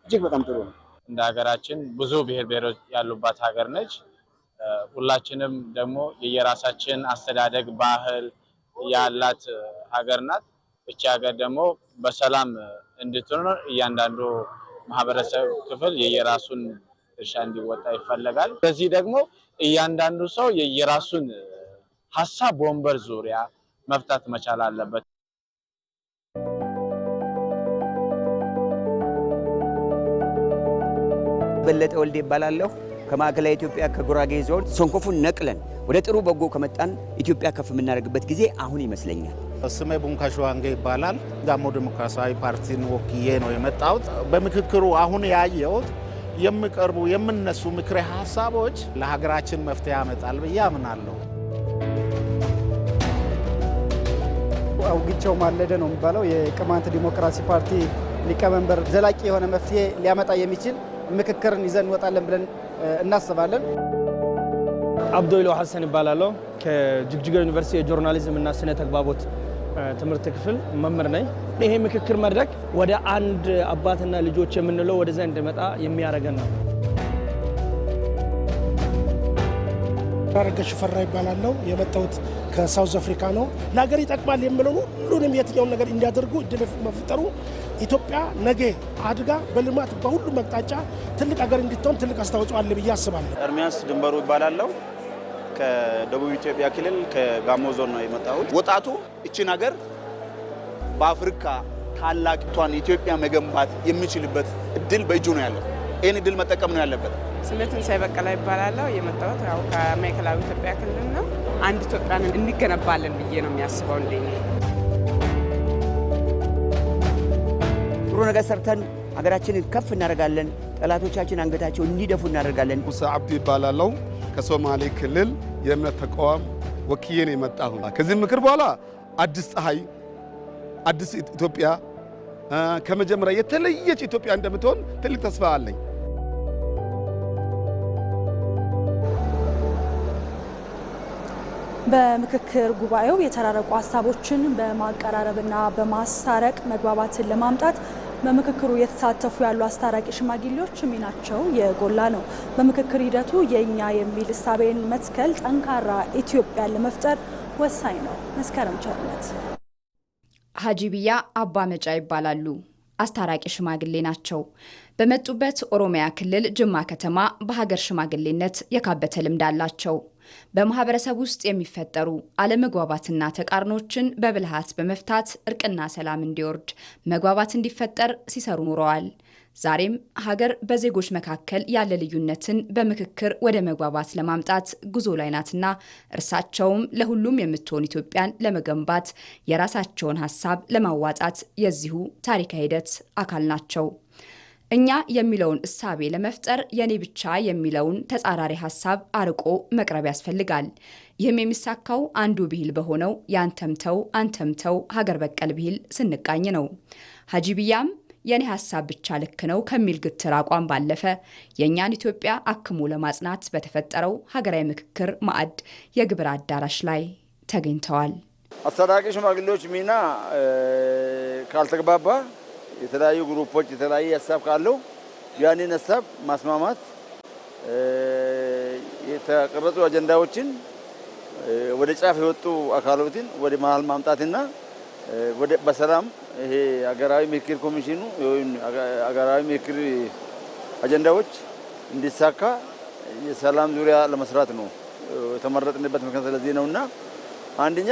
እጅግ በጣም ጥሩ ነው። እንደ ሀገራችን ብዙ ብሔር ብሔሮች ያሉባት ሀገር ነች። ሁላችንም ደግሞ የየራሳችን አስተዳደግ ባህል ያላት ሀገር ናት። እቺ ሀገር ደግሞ በሰላም እንድትኖር እያንዳንዱ ማህበረሰብ ክፍል የየራሱን ድርሻ እንዲወጣ ይፈለጋል። በዚህ ደግሞ እያንዳንዱ ሰው የየራሱን ሀሳብ በወንበር ዙሪያ መፍታት መቻል አለበት። በለጠ ወልዴ ይባላለሁ። ከማዕከላዊ ኢትዮጵያ ከጉራጌ ዞን ሰንኮፉን ነቅለን ወደ ጥሩ በጎ ከመጣን ኢትዮጵያ ከፍ የምናደርግበት ጊዜ አሁን ይመስለኛል። ስሜ ቡንካሾ ዋንጌ ይባላል። ጋሞ ዲሞክራሲያዊ ፓርቲን ወክዬ ነው የመጣሁት። በምክክሩ አሁን ያየሁት የሚቀርቡ የሚነሱ ምክረ ሀሳቦች ለሀገራችን መፍትሄ ያመጣል ብዬ አምናለሁ። አውግቸው ማለደ ነው የሚባለው የቅማንት ዲሞክራሲ ፓርቲ ሊቀመንበር ዘላቂ የሆነ መፍትሄ ሊያመጣ የሚችል ምክክርን ይዘን እንወጣለን ብለን እናስባለን። አብዶይሎ ሐሰን ይባላለሁ። ከጅግጅጋ ዩኒቨርሲቲ የጆርናሊዝም እና ስነ ተግባቦት ትምህርት ክፍል መምህር ነኝ። ይሄ ምክክር መድረክ ወደ አንድ አባትና ልጆች የምንለው ወደዛ እንዲመጣ የሚያደርገን ነው። አረጋ ሽፈራ ይባላለሁ። የመጣሁት ከሳውዝ አፍሪካ ነው። ለሀገር ይጠቅማል የምለው ሁሉንም የትኛውን ነገር እንዲያደርጉ እድል መፍጠሩ ኢትዮጵያ ነገ አድጋ በልማት በሁሉም አቅጣጫ ትልቅ ሀገር እንድትሆን ትልቅ አስተዋጽኦ አለ ብዬ አስባለሁ። ኤርሚያስ ድንበሩ ይባላለሁ። ከደቡብ ኢትዮጵያ ክልል ከጋሞ ዞን ነው የመጣሁት። ወጣቱ እቺን ሀገር በአፍሪካ ታላቂቷን ኢትዮጵያ መገንባት የሚችልበት እድል በእጁ ነው ያለው። ይህን እድል መጠቀም ነው ያለበት። ስሜ ትንሳኤ በቀለ ይባላለሁ። የመጣሁት ያው ከማዕከላዊ ኢትዮጵያ ክልል ነው። አንድ ኢትዮጵያን እንገነባለን ብዬ ነው የሚያስበው። እንደኔ ጥሩ ነገር ሰርተን ሀገራችንን ከፍ እናደርጋለን። ጠላቶቻችን አንገታቸው እንዲደፉ እናደርጋለን። ሙሳ አብዲ ይባላለሁ። ከሶማሌ ክልል የእምነት ተቋም ወክዬ ነው የመጣሁት። ከዚህ ምክር በኋላ አዲስ ፀሐይ፣ አዲስ ኢትዮጵያ ከመጀመሪያ የተለየች ኢትዮጵያ እንደምትሆን ትልቅ ተስፋ አለኝ። በምክክር ጉባኤው የተራረቁ ሀሳቦችን በማቀራረብና በማሳረቅ መግባባትን ለማምጣት በምክክሩ የተሳተፉ ያሉ አስታራቂ ሽማግሌዎች ሚናቸው የጎላ ነው። በምክክር ሂደቱ የኛ የሚል እሳቤን መትከል ጠንካራ ኢትዮጵያን ለመፍጠር ወሳኝ ነው። መስከረም ቸርነት ሀጂ ቢያ አባ መጫ ይባላሉ። አስታራቂ ሽማግሌ ናቸው። በመጡበት ኦሮሚያ ክልል ጅማ ከተማ በሀገር ሽማግሌነት የካበተ ልምድ አላቸው። በማህበረሰብ ውስጥ የሚፈጠሩ አለመግባባትና ተቃርኖችን በብልሃት በመፍታት እርቅና ሰላም እንዲወርድ መግባባት እንዲፈጠር ሲሰሩ ኖረዋል። ዛሬም ሀገር በዜጎች መካከል ያለ ልዩነትን በምክክር ወደ መግባባት ለማምጣት ጉዞ ላይ ናትና እርሳቸውም ለሁሉም የምትሆን ኢትዮጵያን ለመገንባት የራሳቸውን ሀሳብ ለማዋጣት የዚሁ ታሪካዊ ሂደት አካል ናቸው። እኛ የሚለውን እሳቤ ለመፍጠር የኔ ብቻ የሚለውን ተጻራሪ ሀሳብ አርቆ መቅረብ ያስፈልጋል። ይህም የሚሳካው አንዱ ብሂል በሆነው የአንተምተው አንተምተው ሀገር በቀል ብሂል ስንቃኝ ነው። ሀጂ ቢያም የኔ ሀሳብ ብቻ ልክ ነው ከሚል ግትር አቋም ባለፈ የእኛን ኢትዮጵያ አክሞ ለማጽናት በተፈጠረው ሀገራዊ ምክክር ማዕድ የግብር አዳራሽ ላይ ተገኝተዋል። አስታራቂ ሽማግሌዎች ሚና ካልተግባባ የተለያዩ ግሩፖች የተለያየ ሀሳብ ካለው ያንን ሀሳብ ማስማማት የተቀረጹ አጀንዳዎችን ወደ ጫፍ የወጡ አካሎችን ወደ መሀል ማምጣትና ወደ በሰላም ይሄ ሀገራዊ ምክክር ኮሚሽኑ ሀገራዊ ምክክር አጀንዳዎች እንዲሳካ የሰላም ዙሪያ ለመስራት ነው የተመረጥንበት ምክንያት ስለዚህ ነውና አንደኛ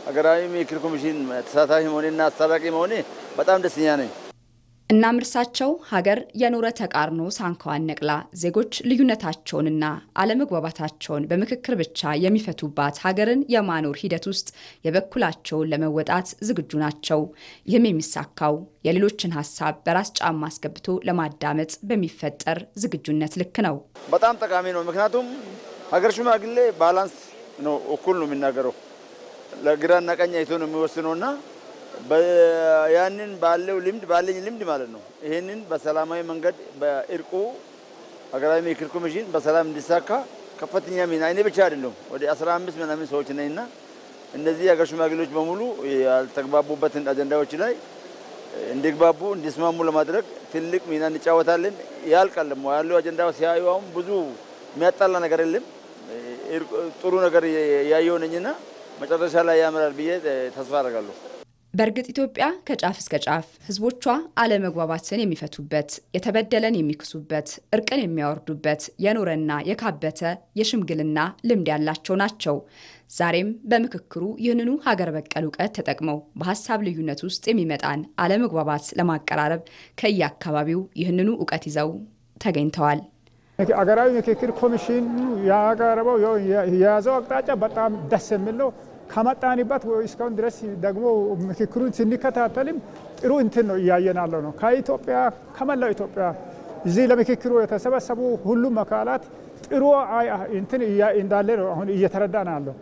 ሀገራዊ ምክክር ኮሚሽን ተሳታፊ መሆኔና አስታራቂ መሆኔ በጣም ደስተኛ ነኝ። እናም እርሳቸው ሀገር የኖረ ተቃርኖ ሳንካዋን ነቅላ ዜጎች ልዩነታቸውንና አለመግባባታቸውን በምክክር ብቻ የሚፈቱባት ሀገርን የማኖር ሂደት ውስጥ የበኩላቸውን ለመወጣት ዝግጁ ናቸው። ይህም የሚሳካው የሌሎችን ሀሳብ በራስ ጫማ አስገብቶ ለማዳመጥ በሚፈጠር ዝግጁነት ልክ ነው። በጣም ጠቃሚ ነው። ምክንያቱም ሀገር ሽማግሌ ባላንስ ነው፣ እኩል ነው የሚናገረው፣ ለግራና ቀኝ አይቶ ነው የሚወስነውና ያንን ባለው ልምድ ባለኝ ልምድ ማለት ነው ይሄንን በሰላማዊ መንገድ በእርቁ ሀገራዊ ምክክር ኮሚሽን በሰላም እንዲሳካ ከፍተኛ ሚና እኔ ብቻ አይደለም ወደ 15 ምናምን ሰዎች ነኝና እነዚህ ሀገር ሽማግሌዎች በሙሉ ያልተግባቡበትን አጀንዳዎች ላይ እንዲግባቡ እንዲስማሙ ለማድረግ ትልቅ ሚና እንጫወታለን። ያልቃል ደግሞ ያለው አጀንዳው ሲያዩ አሁን ብዙ የሚያጣላ ነገር የለም። ጥሩ ነገር ያየው ነኝና መጨረሻ ላይ ያምራል ብዬ ተስፋ አደርጋለሁ። በእርግጥ ኢትዮጵያ ከጫፍ እስከ ጫፍ ህዝቦቿ አለመግባባትን የሚፈቱበት፣ የተበደለን የሚክሱበት፣ እርቅን የሚያወርዱበት የኖረና የካበተ የሽምግልና ልምድ ያላቸው ናቸው። ዛሬም በምክክሩ ይህንኑ ሀገር በቀል እውቀት ተጠቅመው በሀሳብ ልዩነት ውስጥ የሚመጣን አለመግባባት ለማቀራረብ ከየአካባቢው ይህንኑ እውቀት ይዘው ተገኝተዋል። ሀገራዊ ምክክር ኮሚሽን ያቀረበው የያዘው አቅጣጫ በጣም ደስ የሚል ነው። ከመጣንበት እስካሁን ድረስ ደግሞ ምክክሩን ስንከታተልም ጥሩ እንትን ነው እያየናለው ነው። ከኢትዮጵያ ከመላው ኢትዮጵያ እዚህ ለምክክሩ የተሰበሰቡ ሁሉም አካላት ጥሩ እንትን እንዳለ ነው አሁን እየተረዳን ያለው።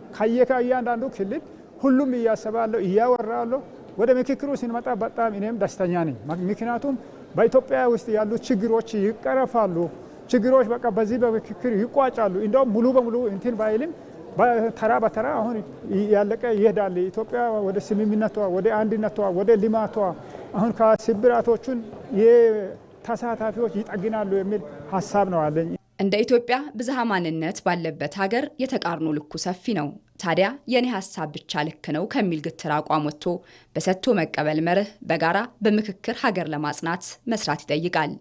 ከእያንዳንዱ ክልል ሁሉም እያሰባለው እያወራለው ወደ ምክክሩ ስንመጣ በጣም እኔም ደስተኛ ነኝ። ምክንያቱም በኢትዮጵያ ውስጥ ያሉ ችግሮች ይቀረፋሉ። ችግሮች በቃ በዚህ በምክክር ይቋጫሉ። እንደውም ሙሉ በሙሉ እንትን ባይልም በተራ በተራ አሁን ያለቀ ይሄዳል። ኢትዮጵያ ወደ ስምምነቷ፣ ወደ አንድነቷ፣ ወደ ልማቷ አሁን ከስብራቶቹን የተሳታፊዎች ይጠግናሉ የሚል ሀሳብ ነው አለኝ። እንደ ኢትዮጵያ ብዝሃ ማንነት ባለበት ሀገር የተቃርኖ ልኩ ሰፊ ነው። ታዲያ የኔ ሀሳብ ብቻ ልክ ነው ከሚል ግትር አቋም ወጥቶ በሰጥቶ መቀበል መርህ በጋራ በምክክር ሀገር ለማጽናት መስራት ይጠይቃል።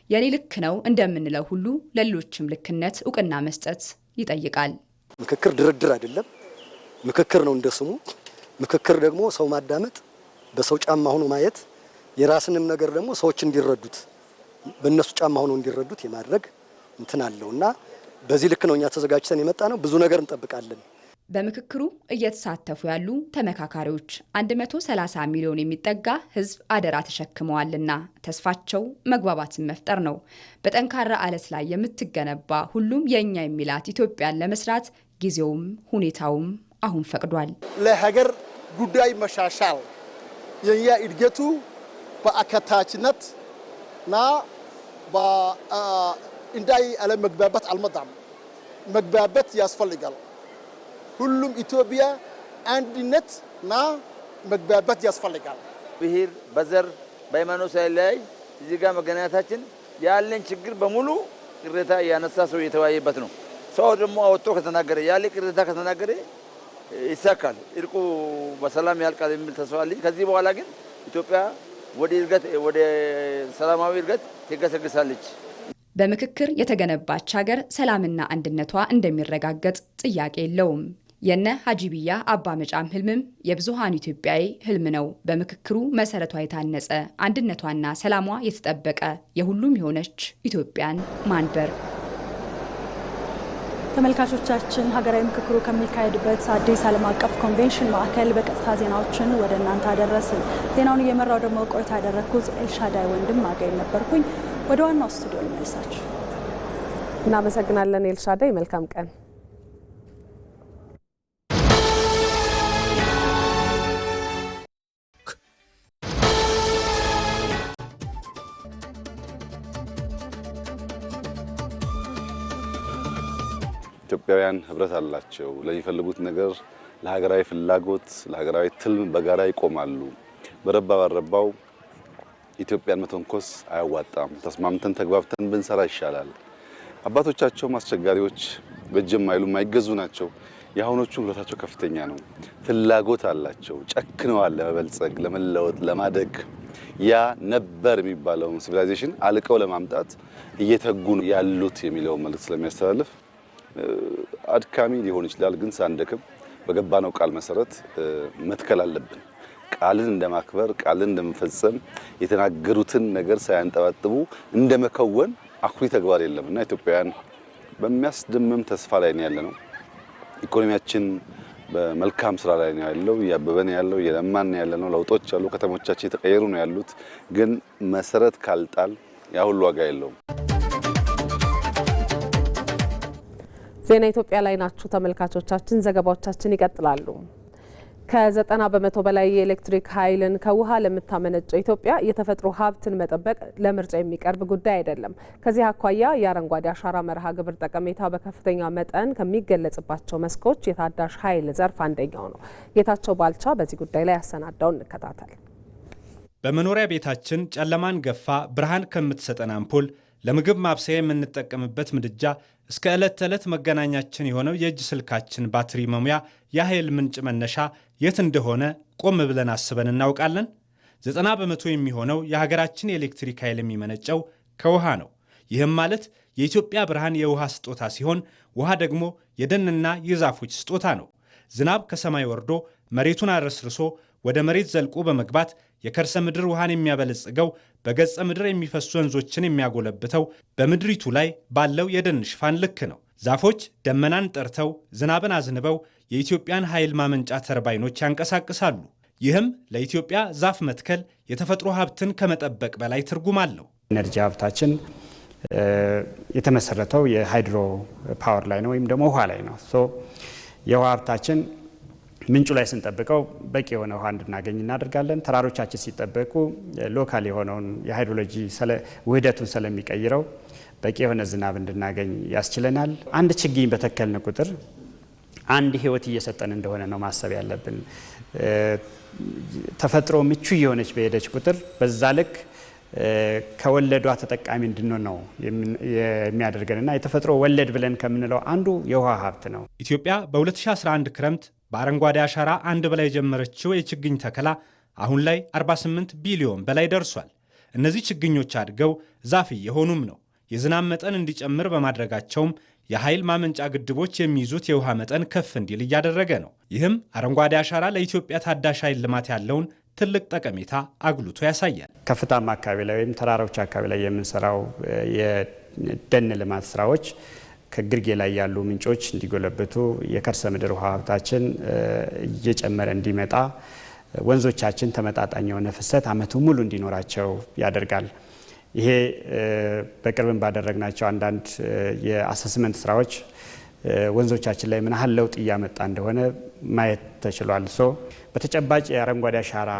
የኔ ልክ ነው እንደምንለው ሁሉ ለሌሎችም ልክነት እውቅና መስጠት ይጠይቃል። ምክክር ድርድር አይደለም፣ ምክክር ነው እንደ ስሙ። ምክክር ደግሞ ሰው ማዳመጥ፣ በሰው ጫማ ሆኖ ማየት፣ የራስንም ነገር ደግሞ ሰዎች እንዲረዱት በእነሱ ጫማ ሆኖ እንዲረዱት የማድረግ እንትን አለውና በዚህ ልክ ነው እኛ ተዘጋጅተን የመጣ ነው። ብዙ ነገር እንጠብቃለን። በምክክሩ እየተሳተፉ ያሉ ተመካካሪዎች 130 ሚሊዮን የሚጠጋ ሕዝብ አደራ ተሸክመዋልና ተስፋቸው መግባባትን መፍጠር ነው። በጠንካራ አለት ላይ የምትገነባ ሁሉም የኛ የሚላት ኢትዮጵያን ለመስራት ጊዜውም ሁኔታውም አሁን ፈቅዷል። ለሀገር ጉዳይ መሻሻል የኛ እድገቱ በአካታችነትና እንዳይ አለመግባባት አልመጣም። መግባባት ያስፈልጋል። ሁሉም ኢትዮጵያ አንድነትና መግባባት ያስፈልጋል። ብሔር በዘር በሃይማኖት ሳይለያይ እዚህ ጋር መገናኘታችን ያለን ችግር በሙሉ ቅሬታ ያነሳ ሰው የተወያየበት ነው። ሰው ደግሞ አወጥቶ ከተናገረ ያለ ቅሬታ ከተናገረ ይሳካል፣ እርቁ በሰላም ያልቃል የሚል ተስፋ አለኝ። ከዚህ በኋላ ግን ኢትዮጵያ ወደ ሰላማዊ እድገት ትገሰግሳለች። በምክክር የተገነባች ሀገር ሰላምና አንድነቷ እንደሚረጋገጥ ጥያቄ የለውም። የነ ሀጂቢያ አባ መጫም ህልምም የብዙሃኑ ኢትዮጵያዊ ህልም ነው። በምክክሩ መሰረቷ የታነጸ አንድነቷና ሰላሟ የተጠበቀ የሁሉም የሆነች ኢትዮጵያን ማንበር። ተመልካቾቻችን ሀገራዊ ምክክሩ ከሚካሄድበት አዲስ ዓለም አቀፍ ኮንቬንሽን ማዕከል በቀጥታ ዜናዎችን ወደ እናንተ አደረስን። ዜናውን እየመራው ደግሞ ቆይታ ያደረግኩት ኤልሻዳይ ወንድም አገኝ ነበርኩኝ። ወደ ዋናው ስቱዲዮ ልመልሳችሁ። እናመሰግናለን ኤልሻዳይ። መልካም ቀን። ኢትዮጵያውያን ህብረት አላቸው። ለሚፈልጉት ነገር ለሀገራዊ ፍላጎት፣ ለሀገራዊ ትልም በጋራ ይቆማሉ። በረባ ባረባው ኢትዮጵያን መተንኮስ አያዋጣም። ተስማምተን ተግባብተን ብንሰራ ይሻላል። አባቶቻቸውም አስቸጋሪዎች በእጅም አይሉ የማይገዙ ናቸው። የአሁኖቹ ህብረታቸው ከፍተኛ ነው። ፍላጎት አላቸው። ጨክነዋል ለመበልጸግ፣ ለመለወጥ፣ ለማደግ። ያ ነበር የሚባለውን ሲቪላይዜሽን አልቀው ለማምጣት እየተጉ ያሉት የሚለው መልእክት ስለሚያስተላልፍ አድካሚ ሊሆን ይችላል፣ ግን ሳንደክም በገባነው ቃል መሰረት መትከል አለብን። ቃልን እንደማክበር፣ ቃልን እንደመፈጸም፣ የተናገሩትን ነገር ሳያንጠባጥቡ እንደመከወን አኩሪ ተግባር የለምና ኢትዮጵያውያን በሚያስደምም ተስፋ ላይ ነው ያለነው። ኢኮኖሚያችን በመልካም ስራ ላይ ነው ያለው፣ እያበበን ያለው፣ እየለማን ያለነው። ለውጦች አሉ፣ ከተሞቻችን የተቀየሩ ነው ያሉት። ግን መሰረት ካልጣል ያ ሁሉ ዋጋ የለውም። ዜና ኢትዮጵያ ላይ ናችሁ ተመልካቾቻችን። ዘገባዎቻችን ይቀጥላሉ። ከ90 በመቶ በላይ የኤሌክትሪክ ኃይልን ከውሃ ለምታመነጨው ኢትዮጵያ የተፈጥሮ ሀብትን መጠበቅ ለምርጫ የሚቀርብ ጉዳይ አይደለም። ከዚህ አኳያ የአረንጓዴ አሻራ መርሃ ግብር ጠቀሜታ በከፍተኛ መጠን ከሚገለጽባቸው መስኮች የታዳሽ ኃይል ዘርፍ አንደኛው ነው። ጌታቸው ባልቻ በዚህ ጉዳይ ላይ ያሰናዳው እንከታተል። በመኖሪያ ቤታችን ጨለማን ገፋ ብርሃን ከምትሰጠን አምፖል ለምግብ ማብሰያ የምንጠቀምበት ምድጃ እስከ ዕለት ተዕለት መገናኛችን የሆነው የእጅ ስልካችን ባትሪ መሙያ የኃይል ምንጭ መነሻ የት እንደሆነ ቆም ብለን አስበን እናውቃለን? 90 በመቶ የሚሆነው የሀገራችን የኤሌክትሪክ ኃይል የሚመነጨው ከውሃ ነው። ይህም ማለት የኢትዮጵያ ብርሃን የውሃ ስጦታ ሲሆን፣ ውሃ ደግሞ የደንና የዛፎች ስጦታ ነው። ዝናብ ከሰማይ ወርዶ መሬቱን አረስርሶ ወደ መሬት ዘልቆ በመግባት የከርሰ ምድር ውሃን የሚያበለጽገው በገጸ ምድር የሚፈሱ ወንዞችን የሚያጎለብተው በምድሪቱ ላይ ባለው የደን ሽፋን ልክ ነው። ዛፎች ደመናን ጠርተው ዝናብን አዝንበው የኢትዮጵያን ኃይል ማመንጫ ተርባይኖች ያንቀሳቅሳሉ። ይህም ለኢትዮጵያ ዛፍ መትከል የተፈጥሮ ሀብትን ከመጠበቅ በላይ ትርጉም አለው። ኤነርጂ ሀብታችን የተመሰረተው የሃይድሮ ፓወር ላይ ነው ወይም ደግሞ ውሃ ላይ ነው። የውሃ ሀብታችን ምንጩ ላይ ስንጠብቀው በቂ የሆነ ውሃ እንድናገኝ እናደርጋለን። ተራሮቻችን ሲጠበቁ ሎካል የሆነውን የሃይድሮሎጂ ውህደቱን ስለሚቀይረው በቂ የሆነ ዝናብ እንድናገኝ ያስችለናል። አንድ ችግኝ በተከልን ቁጥር አንድ ህይወት እየሰጠን እንደሆነ ነው ማሰብ ያለብን። ተፈጥሮ ምቹ የሆነች በሄደች ቁጥር በዛ ልክ ከወለዷ ተጠቃሚ እንድንሆን ነው የሚያደርገንና የተፈጥሮ ወለድ ብለን ከምንለው አንዱ የውሃ ሀብት ነው። ኢትዮጵያ በ2011 ክረምት በአረንጓዴ አሻራ አንድ በላይ የጀመረችው የችግኝ ተከላ አሁን ላይ 48 ቢሊዮን በላይ ደርሷል። እነዚህ ችግኞች አድገው ዛፍ እየሆኑም ነው። የዝናብ መጠን እንዲጨምር በማድረጋቸውም የኃይል ማመንጫ ግድቦች የሚይዙት የውሃ መጠን ከፍ እንዲል እያደረገ ነው። ይህም አረንጓዴ አሻራ ለኢትዮጵያ ታዳሽ ኃይል ልማት ያለውን ትልቅ ጠቀሜታ አጉልቶ ያሳያል። ከፍታማ አካባቢ ላይ ወይም ተራራዎች አካባቢ ላይ የምንሰራው የደን ልማት ስራዎች ከግርጌ ላይ ያሉ ምንጮች እንዲጎለብቱ፣ የከርሰ ምድር ውሃ ሀብታችን እየጨመረ እንዲመጣ፣ ወንዞቻችን ተመጣጣኝ የሆነ ፍሰት ዓመቱ ሙሉ እንዲኖራቸው ያደርጋል። ይሄ በቅርብም ባደረግናቸው አንዳንድ የአሰስመንት ስራዎች ወንዞቻችን ላይ ምን ያህል ለውጥ እያመጣ እንደሆነ ማየት ተችሏል። በተጨባጭ የአረንጓዴ አሻራ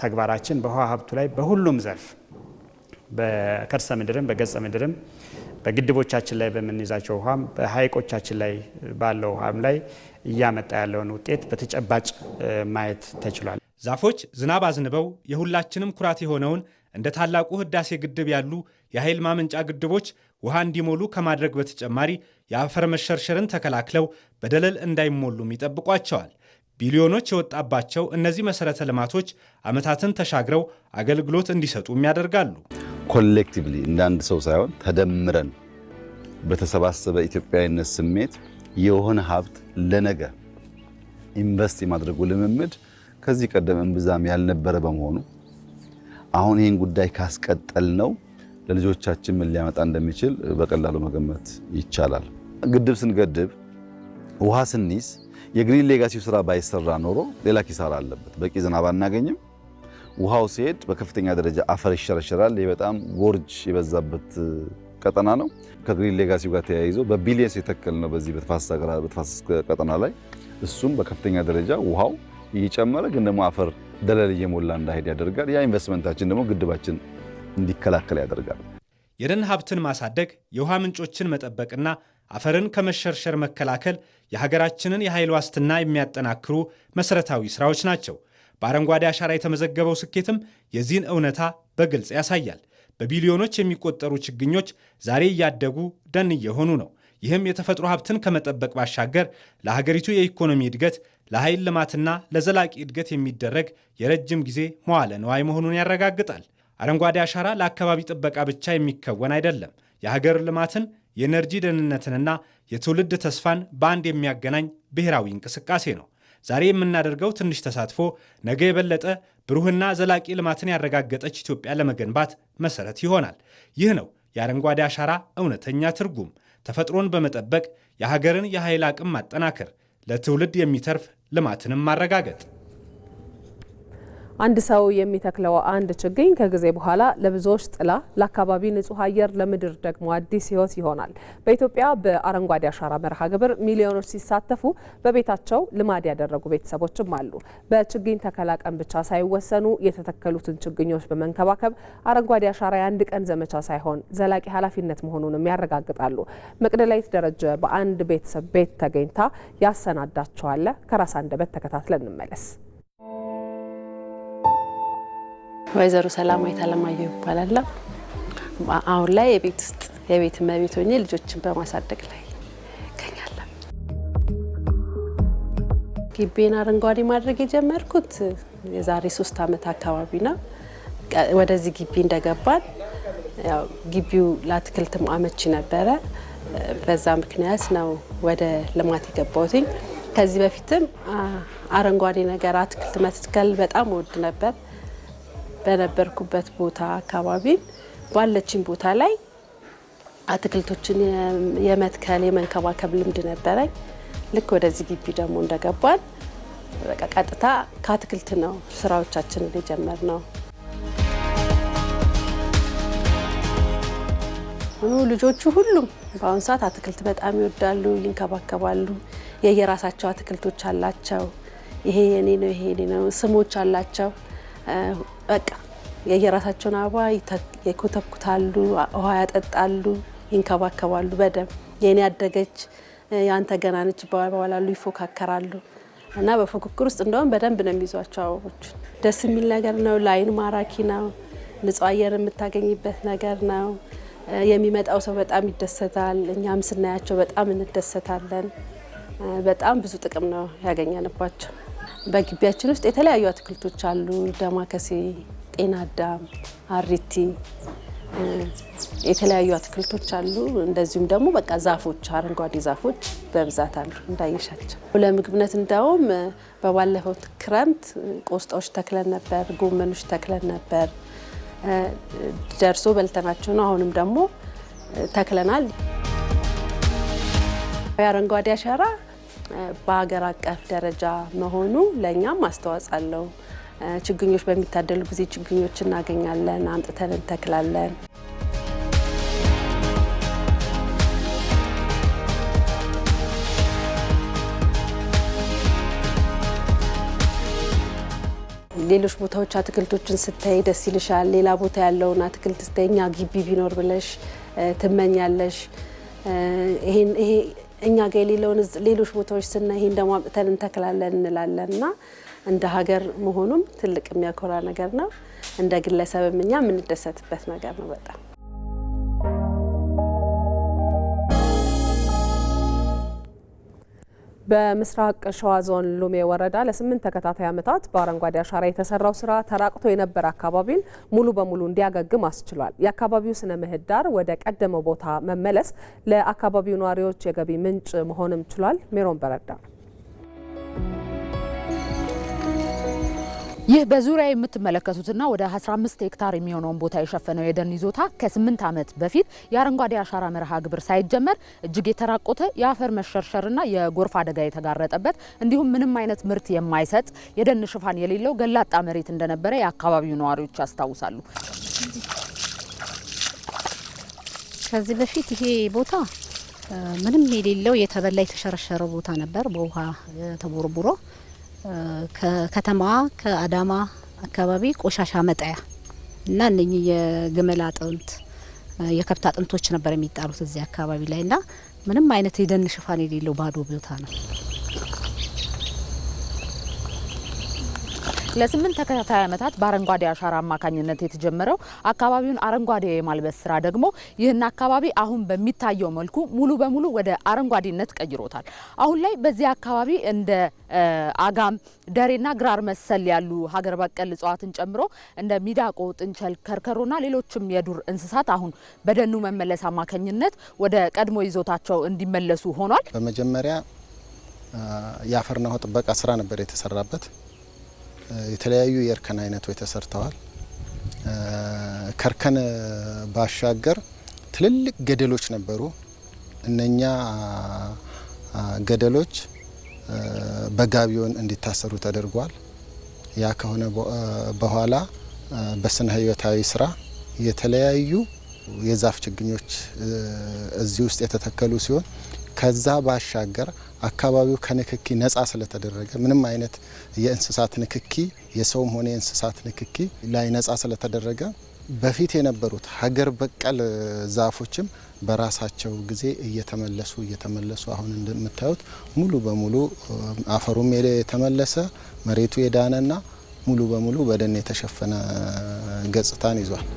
ተግባራችን በውሃ ሀብቱ ላይ በሁሉም ዘርፍ በከርሰ ምድርም በገጸ ምድርም በግድቦቻችን ላይ በምንይዛቸው ውሃም በሀይቆቻችን ላይ ባለው ውሃም ላይ እያመጣ ያለውን ውጤት በተጨባጭ ማየት ተችሏል። ዛፎች ዝናብ አዝንበው የሁላችንም ኩራት የሆነውን እንደ ታላቁ ህዳሴ ግድብ ያሉ የኃይል ማመንጫ ግድቦች ውሃ እንዲሞሉ ከማድረግ በተጨማሪ የአፈር መሸርሸርን ተከላክለው በደለል እንዳይሞሉም ይጠብቋቸዋል። ቢሊዮኖች የወጣባቸው እነዚህ መሰረተ ልማቶች ዓመታትን ተሻግረው አገልግሎት እንዲሰጡም ያደርጋሉ። ኮሌክቲቭሊ እንደ አንድ ሰው ሳይሆን ተደምረን በተሰባሰበ ኢትዮጵያዊነት ስሜት የሆነ ሀብት ለነገ ኢንቨስት የማድረጉ ልምምድ ከዚህ ቀደም እምብዛም ያልነበረ በመሆኑ አሁን ይህን ጉዳይ ካስቀጠል ነው ለልጆቻችን ምን ሊያመጣ እንደሚችል በቀላሉ መገመት ይቻላል። ግድብ ስንገድብ ውሃ ስንይዝ የግሪን ሌጋሲው ስራ ባይሰራ ኖሮ ሌላ ኪሳራ አለበት። በቂ ዝናብ አናገኝም። ውሃው ሲሄድ በከፍተኛ ደረጃ አፈር ይሸረሸራል። ይህ በጣም ጎርጅ የበዛበት ቀጠና ነው። ከግሪን ሌጋሲው ጋር ተያይዞ በቢሊየንስ የተከል ነው በዚህ በተፋሰስ ቀጠና ላይ እሱም በከፍተኛ ደረጃ ውሃው እየጨመረ ግን ደግሞ አፈር ደለል እየሞላ እንዳይሄድ ያደርጋል። ያ ኢንቨስትመንታችን ደግሞ ግድባችን እንዲከላከል ያደርጋል። የደን ሀብትን ማሳደግ፣ የውሃ ምንጮችን መጠበቅና አፈርን ከመሸርሸር መከላከል የሀገራችንን የኃይል ዋስትና የሚያጠናክሩ መሰረታዊ ስራዎች ናቸው። በአረንጓዴ አሻራ የተመዘገበው ስኬትም የዚህን እውነታ በግልጽ ያሳያል። በቢሊዮኖች የሚቆጠሩ ችግኞች ዛሬ እያደጉ ደን እየሆኑ ነው። ይህም የተፈጥሮ ሀብትን ከመጠበቅ ባሻገር ለሀገሪቱ የኢኮኖሚ እድገት፣ ለኃይል ልማትና ለዘላቂ እድገት የሚደረግ የረጅም ጊዜ መዋለ ንዋይ መሆኑን ያረጋግጣል። አረንጓዴ አሻራ ለአካባቢ ጥበቃ ብቻ የሚከወን አይደለም። የሀገር ልማትን፣ የኤነርጂ ደህንነትንና የትውልድ ተስፋን በአንድ የሚያገናኝ ብሔራዊ እንቅስቃሴ ነው። ዛሬ የምናደርገው ትንሽ ተሳትፎ ነገ የበለጠ ብሩህና ዘላቂ ልማትን ያረጋገጠች ኢትዮጵያ ለመገንባት መሰረት ይሆናል። ይህ ነው የአረንጓዴ አሻራ እውነተኛ ትርጉም። ተፈጥሮን በመጠበቅ የሀገርን የኃይል አቅም ማጠናከር፣ ለትውልድ የሚተርፍ ልማትንም ማረጋገጥ። አንድ ሰው የሚተክለው አንድ ችግኝ ከጊዜ በኋላ ለብዙዎች ጥላ፣ ለአካባቢ ንጹህ አየር፣ ለምድር ደግሞ አዲስ ሕይወት ይሆናል። በኢትዮጵያ በአረንጓዴ አሻራ መርሃ ግብር ሚሊዮኖች ሲሳተፉ በቤታቸው ልማድ ያደረጉ ቤተሰቦችም አሉ። በችግኝ ተከላ ቀን ብቻ ሳይወሰኑ የተተከሉትን ችግኞች በመንከባከብ አረንጓዴ አሻራ የአንድ ቀን ዘመቻ ሳይሆን ዘላቂ ኃላፊነት መሆኑንም ያረጋግጣሉ። መቅደላዊት ደረጀ በአንድ ቤተሰብ ቤት ተገኝታ ያሰናዳቸዋለ። ከራስ አንደበት ተከታትለን እንመለስ። ወይዘሮ ሰላማዊት አለማየሁ ይባላለሁ። አሁን ላይ የቤት እመቤት ሆኜ ልጆችን በማሳደግ ላይ እገኛለሁ። ግቢን አረንጓዴ ማድረግ የጀመርኩት የዛሬ 3 ዓመት አካባቢ ነው። ወደዚህ ግቢ እንደገባን ያው ግቢው ለአትክልትም አመቺ ነበረ። በዛ ምክንያት ነው ወደ ልማት የገባሁት። ከዚህ በፊትም አረንጓዴ ነገር አትክልት መትከል በጣም ወድ ነበር። በነበርኩበት ቦታ አካባቢ ባለችን ቦታ ላይ አትክልቶችን የመትከል የመንከባከብ ልምድ ነበረኝ። ልክ ወደዚህ ግቢ ደግሞ እንደገባን በቃ ቀጥታ ከአትክልት ነው ስራዎቻችንን የጀመርነው። ልጆቹ ሁሉም በአሁኑ ሰዓት አትክልት በጣም ይወዳሉ፣ ይንከባከባሉ። የየራሳቸው አትክልቶች አላቸው። ይሄ የኔ ነው፣ ይሄ የኔ ነው፣ ስሞች አላቸው። በቃ የየራሳቸውን አበባ ይኮተኩታሉ፣ ውሃ ያጠጣሉ፣ ይንከባከባሉ በደንብ። የኔ ያደገች ያንተ ገና ነች ይባባላሉ፣ ይፎካከራሉ። እና በፉክክር ውስጥ እንደውም በደንብ ነው የሚይዟቸው አበቦች። ደስ የሚል ነገር ነው፣ ለአይን ማራኪ ነው፣ ንጹህ አየር የምታገኝበት ነገር ነው። የሚመጣው ሰው በጣም ይደሰታል፣ እኛም ስናያቸው በጣም እንደሰታለን። በጣም ብዙ ጥቅም ነው ያገኘንባቸው። በግቢያችን ውስጥ የተለያዩ አትክልቶች አሉ። ዳማከሴ፣ ጤና አዳም፣ አሪቲ፣ የተለያዩ አትክልቶች አሉ። እንደዚሁም ደግሞ በቃ ዛፎች፣ አረንጓዴ ዛፎች በብዛት አሉ እንዳይሻቸው። ለምግብነት እንደውም በባለፈው ክረምት ቆስጣዎች ተክለን ነበር፣ ጎመኖች ተክለን ነበር። ደርሶ በልተናቸው ነው። አሁንም ደግሞ ተክለናል። የአረንጓዴ አሻራ በሀገር አቀፍ ደረጃ መሆኑ ለእኛም አስተዋጽኦ አለው። ችግኞች በሚታደሉ ጊዜ ችግኞች እናገኛለን፣ አምጥተን እንተክላለን። ሌሎች ቦታዎች አትክልቶችን ስታይ ደስ ይልሻል። ሌላ ቦታ ያለውን አትክልት ስታይ እኛ ግቢ ቢኖር ብለሽ ትመኛለሽ። ይሄ እኛ ጋር የሌለውን ሌሎች ቦታዎች ስናይ ይሄን ደግሞ አምጥተን እንተክላለን እንላለን እና እንደ ሀገር መሆኑም ትልቅ የሚያኮራ ነገር ነው። እንደ ግለሰብም እኛ የምንደሰትበት ነገር ነው በጣም። በምስራቅ ሸዋ ዞን ሉሜ ወረዳ ለ8 ተከታታይ ዓመታት በአረንጓዴ አሻራ የተሰራው ስራ ተራቅቶ የነበረ አካባቢን ሙሉ በሙሉ እንዲያገግም አስችሏል። የአካባቢው ስነ ምህዳር ወደ ቀደመው ቦታ መመለስ ለአካባቢው ነዋሪዎች የገቢ ምንጭ መሆንም ችሏል። ሜሮን በረዳ ይህ በዙሪያ የምትመለከቱትና ወደ 15 ሄክታር የሚሆነውን ቦታ የሸፈነው የደን ይዞታ ከ8 ዓመት በፊት የአረንጓዴ አሻራ መርሃ ግብር ሳይጀመር እጅግ የተራቆተ የአፈር መሸርሸርና የጎርፍ አደጋ የተጋረጠበት እንዲሁም ምንም አይነት ምርት የማይሰጥ የደን ሽፋን የሌለው ገላጣ መሬት እንደነበረ የአካባቢው ነዋሪዎች ያስታውሳሉ። ከዚህ በፊት ይሄ ቦታ ምንም የሌለው የተበላ የተሸረሸረ ቦታ ነበር። በውሃ ተቦርቡሮ ከከተማ ከአዳማ አካባቢ ቆሻሻ መጣያ እና እነኚህ የግመል አጥንት የከብት አጥንቶች ነበር የሚጣሉት እዚህ አካባቢ ላይ እና ምንም አይነት የደን ሽፋን የሌለው ባዶ ቦታ ነው። ለ8 ተከታታይ ዓመታት በአረንጓዴ አሻራ አማካኝነት የተጀመረው አካባቢውን አረንጓዴ የማልበስ ስራ ደግሞ ይህን አካባቢ አሁን በሚታየው መልኩ ሙሉ በሙሉ ወደ አረንጓዴነት ቀይሮታል። አሁን ላይ በዚህ አካባቢ እንደ አጋም፣ ደሬና ግራር መሰል ያሉ ሀገር በቀል እጽዋትን ጨምሮ እንደ ሚዳቆ፣ ጥንቸል፣ ከርከሮና ሌሎችም የዱር እንስሳት አሁን በደኑ መመለስ አማካኝነት ወደ ቀድሞ ይዞታቸው እንዲመለሱ ሆኗል። በመጀመሪያ የአፈርና ውሃ ጥበቃ ስራ ነበር የተሰራበት። የተለያዩ የእርከን አይነቶች ተሰርተዋል። ከርከን ባሻገር ትልልቅ ገደሎች ነበሩ። እነኛ ገደሎች በጋቢዮን እንዲታሰሩ ተደርጓል። ያ ከሆነ በኋላ በስነ ህይወታዊ ስራ የተለያዩ የዛፍ ችግኞች እዚህ ውስጥ የተተከሉ ሲሆን ከዛ ባሻገር አካባቢው ከንክኪ ነጻ ስለተደረገ ምንም አይነት የእንስሳት ንክኪ የሰውም ሆነ የእንስሳት ንክኪ ላይ ነጻ ስለተደረገ በፊት የነበሩት ሀገር በቀል ዛፎችም በራሳቸው ጊዜ እየተመለሱ አሁን እንደምታዩት ሙሉ በሙሉ አፈሩም የተመለሰ መሬቱ የዳነና ሙሉ በሙሉ በደን የተሸፈነ ገጽታን ይዟል።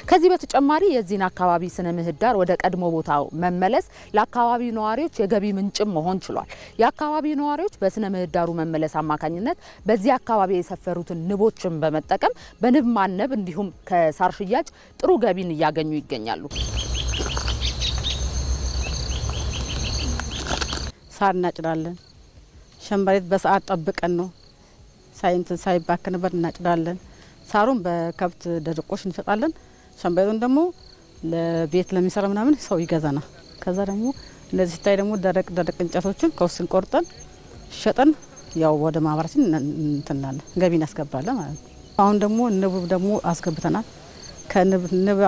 ከዚህ በተጨማሪ የዚህን አካባቢ ስነ ምህዳር ወደ ቀድሞ ቦታው መመለስ ለአካባቢው ነዋሪዎች የገቢ ምንጭም መሆን ችሏል። የአካባቢው ነዋሪዎች በስነ ምህዳሩ መመለስ አማካኝነት በዚህ አካባቢ የሰፈሩትን ንቦችን በመጠቀም በንብ ማነብ እንዲሁም ከሳር ሽያጭ ጥሩ ገቢን እያገኙ ይገኛሉ። ሳር እናጭዳለን። ሸንበሬት በሰዓት ጠብቀን ነው ሳይባክንበት እናጭዳለን። ሳሩን በከብት ደረቆሽ እንሸጣለን። ሸንበሬቱን ደግሞ ለቤት ለሚሰራ ምናምን ሰው ይገዛናል። ከዛ ደግሞ እነዚህ ሲታይ ደግሞ ደረቅ እንጨቶችን ከውስን ቆርጠን ሸጠን ያው ወደ ማህበራችን እንትናለን ገቢ እናስገባለን ማለት ነው። አሁን ደግሞ ንብ ደግሞ አስገብተናል። ከንብ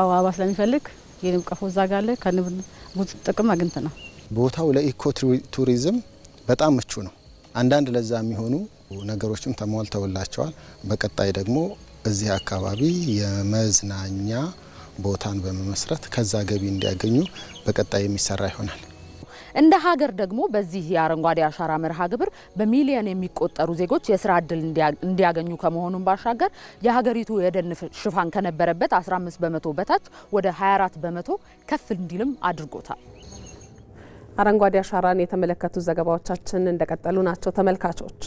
አበባ ስለሚፈልግ የንብ ቀፎ እዛ ጋር አለ። ከንብ ብዙ ጥቅም አግኝተናል። ቦታው ለኢኮ ቱሪዝም በጣም ምቹ ነው። አንዳንድ ለዛ የሚሆኑ ነገሮችም ተሟልተውላቸዋል። በቀጣይ ደግሞ እዚህ አካባቢ የመዝናኛ ቦታን በመመስረት ከዛ ገቢ እንዲያገኙ በቀጣይ የሚሰራ ይሆናል። እንደ ሀገር ደግሞ በዚህ የአረንጓዴ አሻራ መርሃ ግብር በሚሊዮን የሚቆጠሩ ዜጎች የስራ እድል እንዲያገኙ ከመሆኑም ባሻገር የሀገሪቱ የደን ሽፋን ከነበረበት 15 በመቶ በታች ወደ 24 በመቶ ከፍ እንዲልም አድርጎታል። አረንጓዴ አሻራን የተመለከቱ ዘገባዎቻችን እንደቀጠሉ ናቸው ተመልካቾች።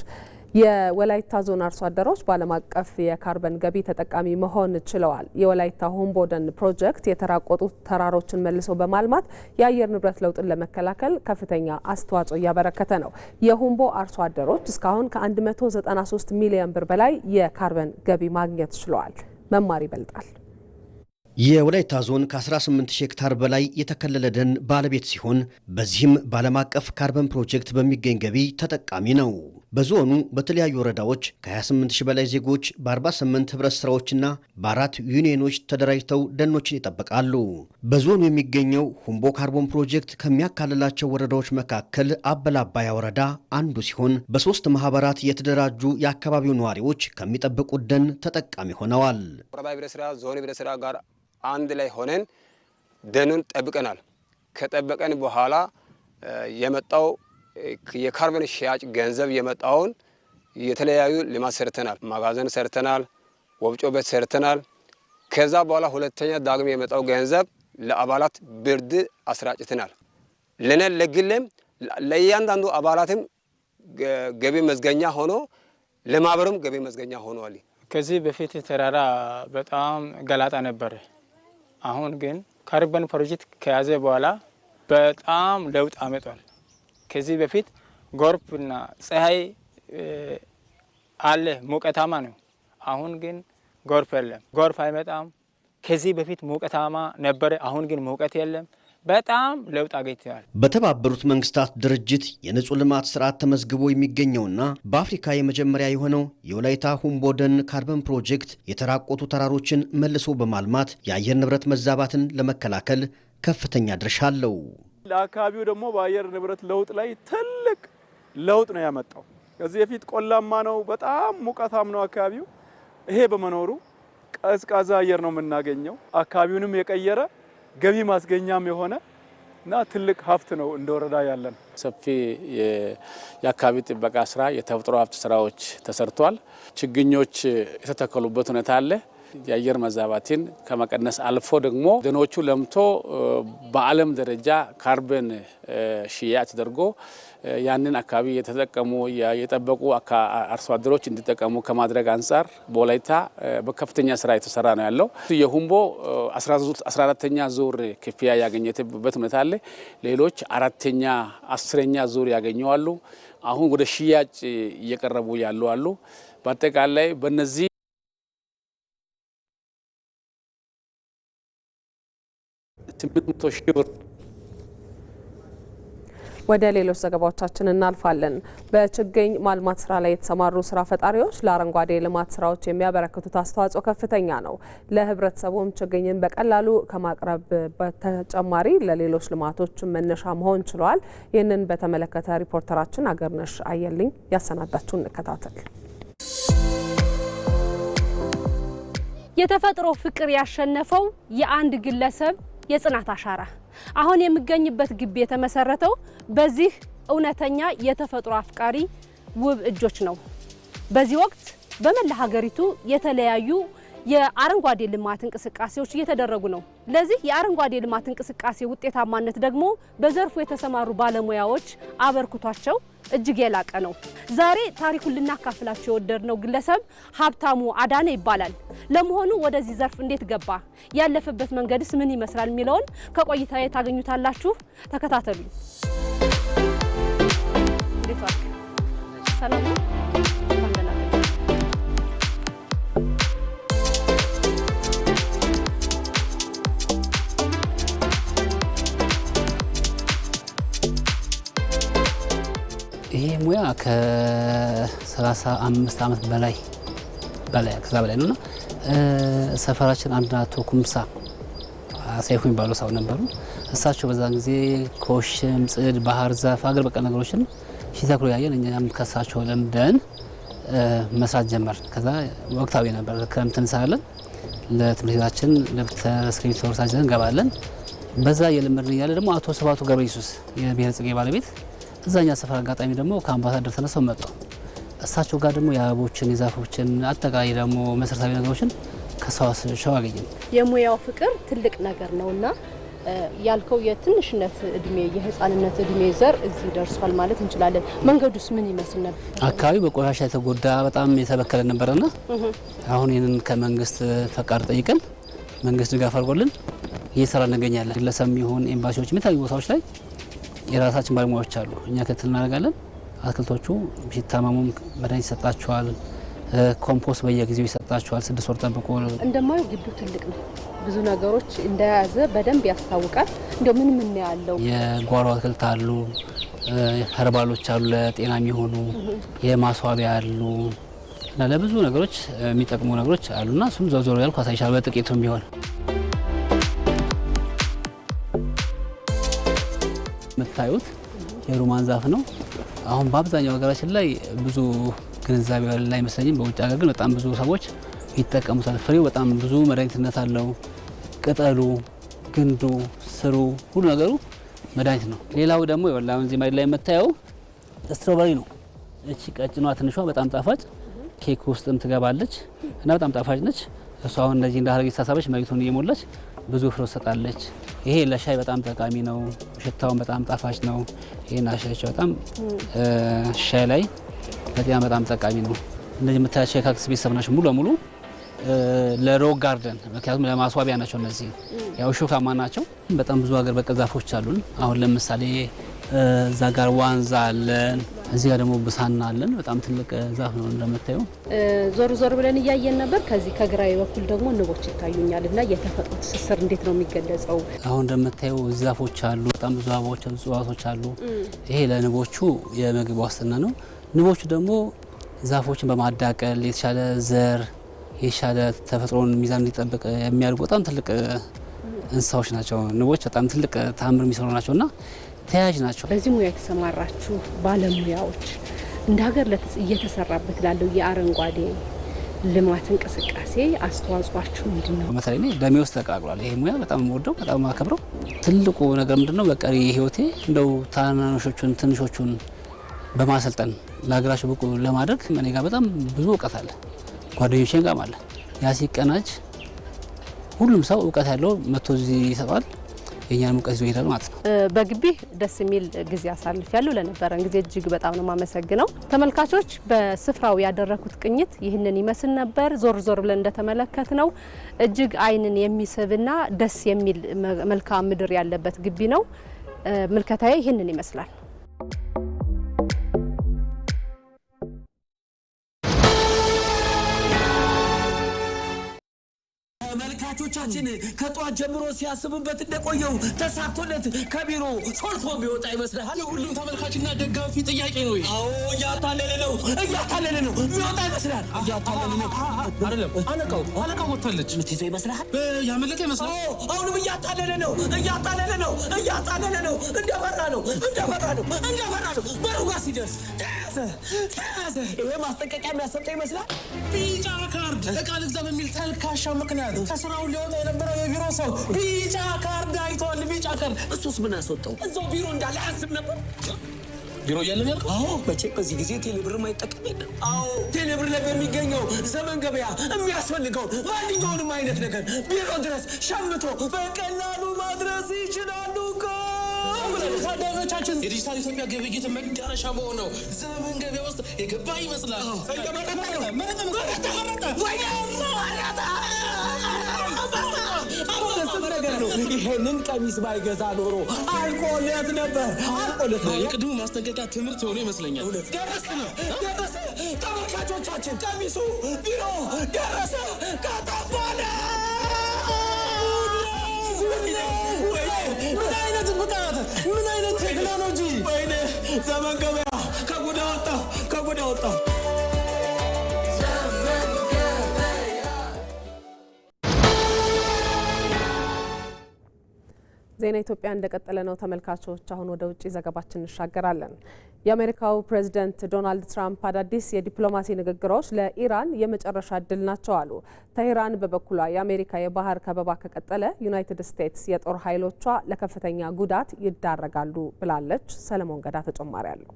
የወላይታ ዞን አርሶ አደሮች በዓለም አቀፍ የካርበን ገቢ ተጠቃሚ መሆን ችለዋል። የወላይታ ሁምቦ ደን ፕሮጀክት የተራቆጡ ተራሮችን መልሶ በማልማት የአየር ንብረት ለውጥን ለመከላከል ከፍተኛ አስተዋጽኦ እያበረከተ ነው። የሁምቦ አርሶ አደሮች እስካሁን ከ193 ሚሊዮን ብር በላይ የካርበን ገቢ ማግኘት ችለዋል። መማር ይበልጣል። የወላይታ ዞን ከ18 ሄክታር በላይ የተከለለ ደን ባለቤት ሲሆን በዚህም በዓለም አቀፍ ካርበን ፕሮጀክት በሚገኝ ገቢ ተጠቃሚ ነው። በዞኑ በተለያዩ ወረዳዎች ከ28 ሺህ በላይ ዜጎች በ48 ህብረት ስራዎችና በ4 ዩኒየኖች ተደራጅተው ደኖችን ይጠብቃሉ። በዞኑ የሚገኘው ሁምቦ ካርቦን ፕሮጀክት ከሚያካልላቸው ወረዳዎች መካከል አበላባያ ወረዳ አንዱ ሲሆን በ3 ማህበራት የተደራጁ የአካባቢው ነዋሪዎች ከሚጠብቁት ደን ተጠቃሚ ሆነዋል። ወረዳ ህብረት ስራ፣ ዞን ህብረት ስራ ጋር አንድ ላይ ሆነን ደኑን ጠብቀናል። ከጠበቀን በኋላ የመጣው የካርበን ሽያጭ ገንዘብ የመጣውን የተለያዩ ልማት ሰርተናል። ማጋዘን ሰርተናል፣ ወፍጮ ቤት ሰርተናል። ከዛ በኋላ ሁለተኛ ዳግም የመጣው ገንዘብ ለአባላት ብርድ አስራጭተናል። ለነ ለግለም ለእያንዳንዱ አባላትም ገቢ መዝገኛ ሆኖ ለማህበሩም ገቢ መዝገኛ ሆኗል። ከዚህ በፊት ተራራ በጣም ገላጣ ነበር። አሁን ግን ካርበን ፕሮጀክት ከያዘ በኋላ በጣም ለውጥ አመጣል። ከዚህ በፊት ጎርፍና ፀሐይ አለ፣ ሙቀታማ ነው። አሁን ግን ጎርፍ የለም፣ ጎርፍ አይመጣም። ከዚህ በፊት ሙቀታማ ነበር፣ አሁን ግን ሙቀት የለም። በጣም ለውጥ አገኝተናል። በተባበሩት መንግስታት ድርጅት የንጹህ ልማት ስርዓት ተመዝግቦ የሚገኘውና በአፍሪካ የመጀመሪያ የሆነው የወላይታ ሁምቦ ደን ካርበን ፕሮጀክት የተራቆቱ ተራሮችን መልሶ በማልማት የአየር ንብረት መዛባትን ለመከላከል ከፍተኛ ድርሻ አለው። ለአካባቢው ደግሞ በአየር ንብረት ለውጥ ላይ ትልቅ ለውጥ ነው ያመጣው። ከዚህ በፊት ቆላማ ነው፣ በጣም ሙቀታም ነው አካባቢው። ይሄ በመኖሩ ቀዝቃዛ አየር ነው የምናገኘው። አካባቢውንም የቀየረ ገቢ ማስገኛም የሆነ እና ትልቅ ሀብት ነው እንደ ወረዳ ያለን። ሰፊ የአካባቢ ጥበቃ ስራ፣ የተፈጥሮ ሀብት ስራዎች ተሰርቷል። ችግኞች የተተከሉበት ሁኔታ አለ። የአየር መዛባትን ከመቀነስ አልፎ ደግሞ ደኖቹ ለምቶ በዓለም ደረጃ ካርበን ሽያጭ ተደርጎ ያንን አካባቢ የተጠቀሙ የጠበቁ አርሶ አደሮች እንዲጠቀሙ ከማድረግ አንጻር በወላይታ በከፍተኛ ስራ የተሰራ ነው ያለው። የሁምቦ 14ኛ ዙር ክፍያ ያገኘበት ሁኔታ አለ። ሌሎች 4ኛ 10ኛ ዙር ያገኘዋሉ። አሁን ወደ ሽያጭ እየቀረቡ ያሉ አሉ። በአጠቃላይ በነዚህ ወደ ሌሎች ዘገባዎቻችን እናልፋለን። በችግኝ ማልማት ስራ ላይ የተሰማሩ ስራ ፈጣሪዎች ለአረንጓዴ ልማት ስራዎች የሚያበረክቱት አስተዋጽኦ ከፍተኛ ነው። ለህብረተሰቡም ችግኝን በቀላሉ ከማቅረብ በተጨማሪ ለሌሎች ልማቶች መነሻ መሆን ችሏል። ይህንን በተመለከተ ሪፖርተራችን አገርነሽ አየልኝ ያሰናዳችውን እንከታተል። የተፈጥሮ ፍቅር ያሸነፈው የአንድ ግለሰብ የጽናት አሻራ አሁን የሚገኝበት ግቢ የተመሰረተው በዚህ እውነተኛ የተፈጥሮ አፍቃሪ ውብ እጆች ነው። በዚህ ወቅት በመላ ሀገሪቱ የተለያዩ የአረንጓዴ ልማት እንቅስቃሴዎች እየተደረጉ ነው። ለዚህ የአረንጓዴ ልማት እንቅስቃሴ ውጤታማነት ደግሞ በዘርፉ የተሰማሩ ባለሙያዎች አበርክቷቸው እጅግ የላቀ ነው። ዛሬ ታሪኩን ልናካፍላችሁ የወደድነው ግለሰብ ሀብታሙ አዳነ ይባላል። ለመሆኑ ወደዚህ ዘርፍ እንዴት ገባ? ያለፈበት መንገድስ ምን ይመስላል? የሚለውን ከቆይታዬ ታገኙታላችሁ። ተከታተሉኝ። ሰላም ነው። ይሄ ሙያ ከ35 ዓመት በላይ ከዛ በላይ ነውና ሰፈራችን አንድ አቶ ኩምሳ ሰይፉ የሚባሉ ሰው ነበሩ። እሳቸው በዛን ጊዜ ኮሽም፣ ጽድ፣ ባህር ዛፍ፣ አገር በቀል ነገሮችን ሲተክሉ ያየን እኛም ከሳቸው ለምደን መስራት ጀመር። ከዛ ወቅታዊ ነበር። ክረምት እንሰራለን፣ ለትምህርታችን ለብተር እስክሪብቶ ወርሳችን እንገባለን። በዛ የልምድን እያለ ደግሞ አቶ ስባቱ ገብረ ኢየሱስ የብሔረ ጽጌ ባለቤት እዛኛ ሰፈር አጋጣሚ ደግሞ ከአምባሳደር ተነስተው መጡ። እሳቸው ጋር ደግሞ የአበቦችን የዛፎችን አጠቃላይ ደግሞ መሰረታዊ ነገሮችን ከሰው አገኘን። የሙያው ፍቅር ትልቅ ነገር ነውና ያልከው የትንሽነት እድሜ የህፃንነት እድሜ ዘር እዚህ ደርሷል ማለት እንችላለን። መንገዱስ ምን ይመስል ነበር? አካባቢ በቆሻሻ የተጎዳ በጣም የተበከለ ነበርና አሁን ይህንን ከመንግስት ፈቃድ ጠይቀን መንግስት ድጋፍ አድርጎልን እየሰራ እንገኛለን። ግለሰብ ይሁን ኤምባሲዎች የተለያዩ ቦታዎች ላይ የራሳችን ባለሙያዎች አሉ። እኛ ክትትል እናደርጋለን። አትክልቶቹ ሲታመሙም መድኃኒት ይሰጣቸዋል። ኮምፖስት በየጊዜው ይሰጣቸዋል። 6 ወር ጠብቆ። እንደማየው ግቢው ትልቅ ነው። ብዙ ነገሮች እንደያዘ በደንብ ያስታውቃል። እንደው ምን ያለው የጓሮ አትክልት አሉ፣ ኸርባሎች አሉ፣ ለጤና የሚሆኑ የማስዋቢያ አሉ እና ለብዙ ነገሮች የሚጠቅሙ ነገሮች አሉና እሱም ዞሮ ያልኩ አሳይሻለሁ በጥቂቱም ቢሆን። የምታዩት የሩማን ዛፍ ነው። አሁን በአብዛኛው ሀገራችን ላይ ብዙ ግንዛቤ ያለ አይመስለኝም። በውጭ ሀገር ግን በጣም ብዙ ሰዎች ይጠቀሙታል። ፍሬው በጣም ብዙ መድኃኒትነት አለው። ቅጠሉ፣ ግንዱ፣ ስሩ ሁሉ ነገሩ መድኃኒት ነው። ሌላው ደግሞ የወላውን እዚህ ላይ የምታየው ስትሮበሪ ነው። እቺ ቀጭኗ ትንሿ በጣም ጣፋጭ ኬክ ውስጥም ትገባለች እና በጣም ጣፋጭ ነች። እሷ አሁን እንደዚህ እንደ ሀረግ ተሳሳበች መሬቱን እየሞላች ብዙ ፍሬ ትሰጣለች። ይሄ ለሻይ በጣም ጠቃሚ ነው። ሽታውን በጣም ጣፋጭ ነው። ይሄን አሻቸው በጣም ሻይ ላይ በጣም በጣም ጠቃሚ ነው። እነዚህ የምታያቸው የካክተስ ቤተሰብ ናቸው ሙሉ በሙሉ ለሮክ ጋርደን፣ ምክንያቱም ለማስዋቢያ ናቸው። እነዚህ ያው ሾካማ ናቸው። በጣም ብዙ ሀገር በቀል ዛፎች አሉን። አሁን ለምሳሌ እዛ ጋር ዋንዛ አለን፣ እዚህ ጋር ደግሞ ብሳና አለን። በጣም ትልቅ ዛፍ ነው እንደምታዩ። ዞር ዞር ብለን እያየን ነበር። ከዚህ ከግራዊ በኩል ደግሞ ንቦች ይታዩኛል እና የተፈጥሮ ትስስር እንዴት ነው የሚገለጸው? አሁን እንደምታዩ ዛፎች አሉ፣ በጣም ብዙ አበባዎች፣ እጽዋቶች አሉ። ይሄ ለንቦቹ የምግብ ዋስትና ነው። ንቦቹ ደግሞ ዛፎችን በማዳቀል የተሻለ ዘር የሻለ ተፈጥሮን ሚዛን እንዲጠብቅ የሚያደርጉ በጣም ትልቅ እንስሳዎች ናቸው። ንቦች በጣም ትልቅ ተአምር የሚሰሩ ናቸውና ተያያዥ ናቸው። በዚህ ሙያ የተሰማራችሁ ባለሙያዎች እንደ ሀገር እየተሰራበት ላለው የአረንጓዴ ልማት እንቅስቃሴ አስተዋጽኦአችሁ ምንድን ነው? በተለይ እኔ ደሜ ውስጥ ተቀላቅሏል። ይሄ ሙያ በጣም የምወደው በጣም የማከብረው ትልቁ ነገር ምንድነው? በቀሪ ህይወቴ እንደው ታናናሾቹን ትንሾቹን በማሰልጠን ለሀገራቸው ብቁ ለማድረግ እኔ ጋር በጣም ብዙ እውቀት አለ፣ ጓደኞቼን ጋር አለ። ያ ሲቀናጅ ሁሉም ሰው እውቀት ያለው መጥቶ እዚህ ይሰጣል፣ የኛን እውቀት ይዞ ይሄዳል ማለት ነው። በግቢ ደስ የሚል ጊዜ አሳልፍ ያለው ለነበረን ጊዜ እጅግ በጣም ነው የማመሰግነው። ተመልካቾች በስፍራው ያደረኩት ቅኝት ይህንን ይመስል ነበር። ዞር ዞር ብለን እንደተመለከት ነው እጅግ ዓይንን የሚስብና ደስ የሚል መልክዓ ምድር ያለበት ግቢ ነው። ምልከታዬ ይህንን ይመስላል። ተመልካቾቻችን ከጧት ጀምሮ ሲያስቡበት እንደቆየው ተሳክቶለት ከቢሮ ሾልኮ ቢወጣ ይመስላል። የሁሉም ተመልካችና ደጋፊ ጥያቄ ነው። አዎ እያታለለ ነው የሚወጣ ይመስላል። እያታለለ ነው አይደለም። አለቃው ወጥታለች። ምትይዘው ይመስላል። ያመለጠ ይመስላል። አሁንም እያታለለ ነው። እንደበራ ነው። በሩ ጋር ሲደርስ ተያዘ። ይሄ ማስጠንቀቂያ የሚያሰጠው ይመስላል። ቢጫ ካርድ እቃ ልግዛ በሚል ተልካሻ ምክንያት ከስራው ሊወጣ የነበረው የቢሮ ሰው ቢጫ ካርድ አይቷል። ቢጫ ካርድ እሱስ ምን አስወጣው? እዛው ቢሮ እንዳለ አያስብ ነበር። ቢሮ እያለን ያልከው? አዎ መቼም በዚህ ጊዜ ቴሌብር ማይጠቀም የለም። አዎ ቴሌብር ላይ በሚገኘው ዘመን ገበያ የሚያስፈልገው ማንኛውንም አይነት ነገር ቢሮ ድረስ ሸምቶ በቀላሉ ማድረስ ይችላሉ። ታዳሚዎቻችን የዲጂታል ኢትዮጵያ ግብይት መዳረሻ በሆነው ዘመን ገበያ ውስጥ የገባ ይመስላል። ይሄንን ቀሚስ ባይገዛ ኖሮ አልቆለት ነበር። የቅድሙ ማስጠንቀቂያ ትምህርት ሆኖ ይመስለኛል። ደረሰ። ተመልካቾቻችን ቀሚሱ ቢሮ ደረሰ። ከተባለ ምን አይነት ብቃት! ምን አይነት ቴክኖሎጂ! ወይኔ ዘመን ገበያ ከጉዳ ወጣ። ዜና ኢትዮጵያ እንደቀጠለ ነው ተመልካቾች። አሁን ወደ ውጭ ዘገባችን እንሻገራለን። የአሜሪካው ፕሬዝዳንት ዶናልድ ትራምፕ አዳዲስ የዲፕሎማሲ ንግግሮች ለኢራን የመጨረሻ እድል ናቸው አሉ። ተሄራን በበኩሏ የአሜሪካ የባህር ከበባ ከቀጠለ ዩናይትድ ስቴትስ የጦር ኃይሎቿ ለከፍተኛ ጉዳት ይዳረጋሉ ብላለች። ሰለሞን ገዳ ተጨማሪ አለው።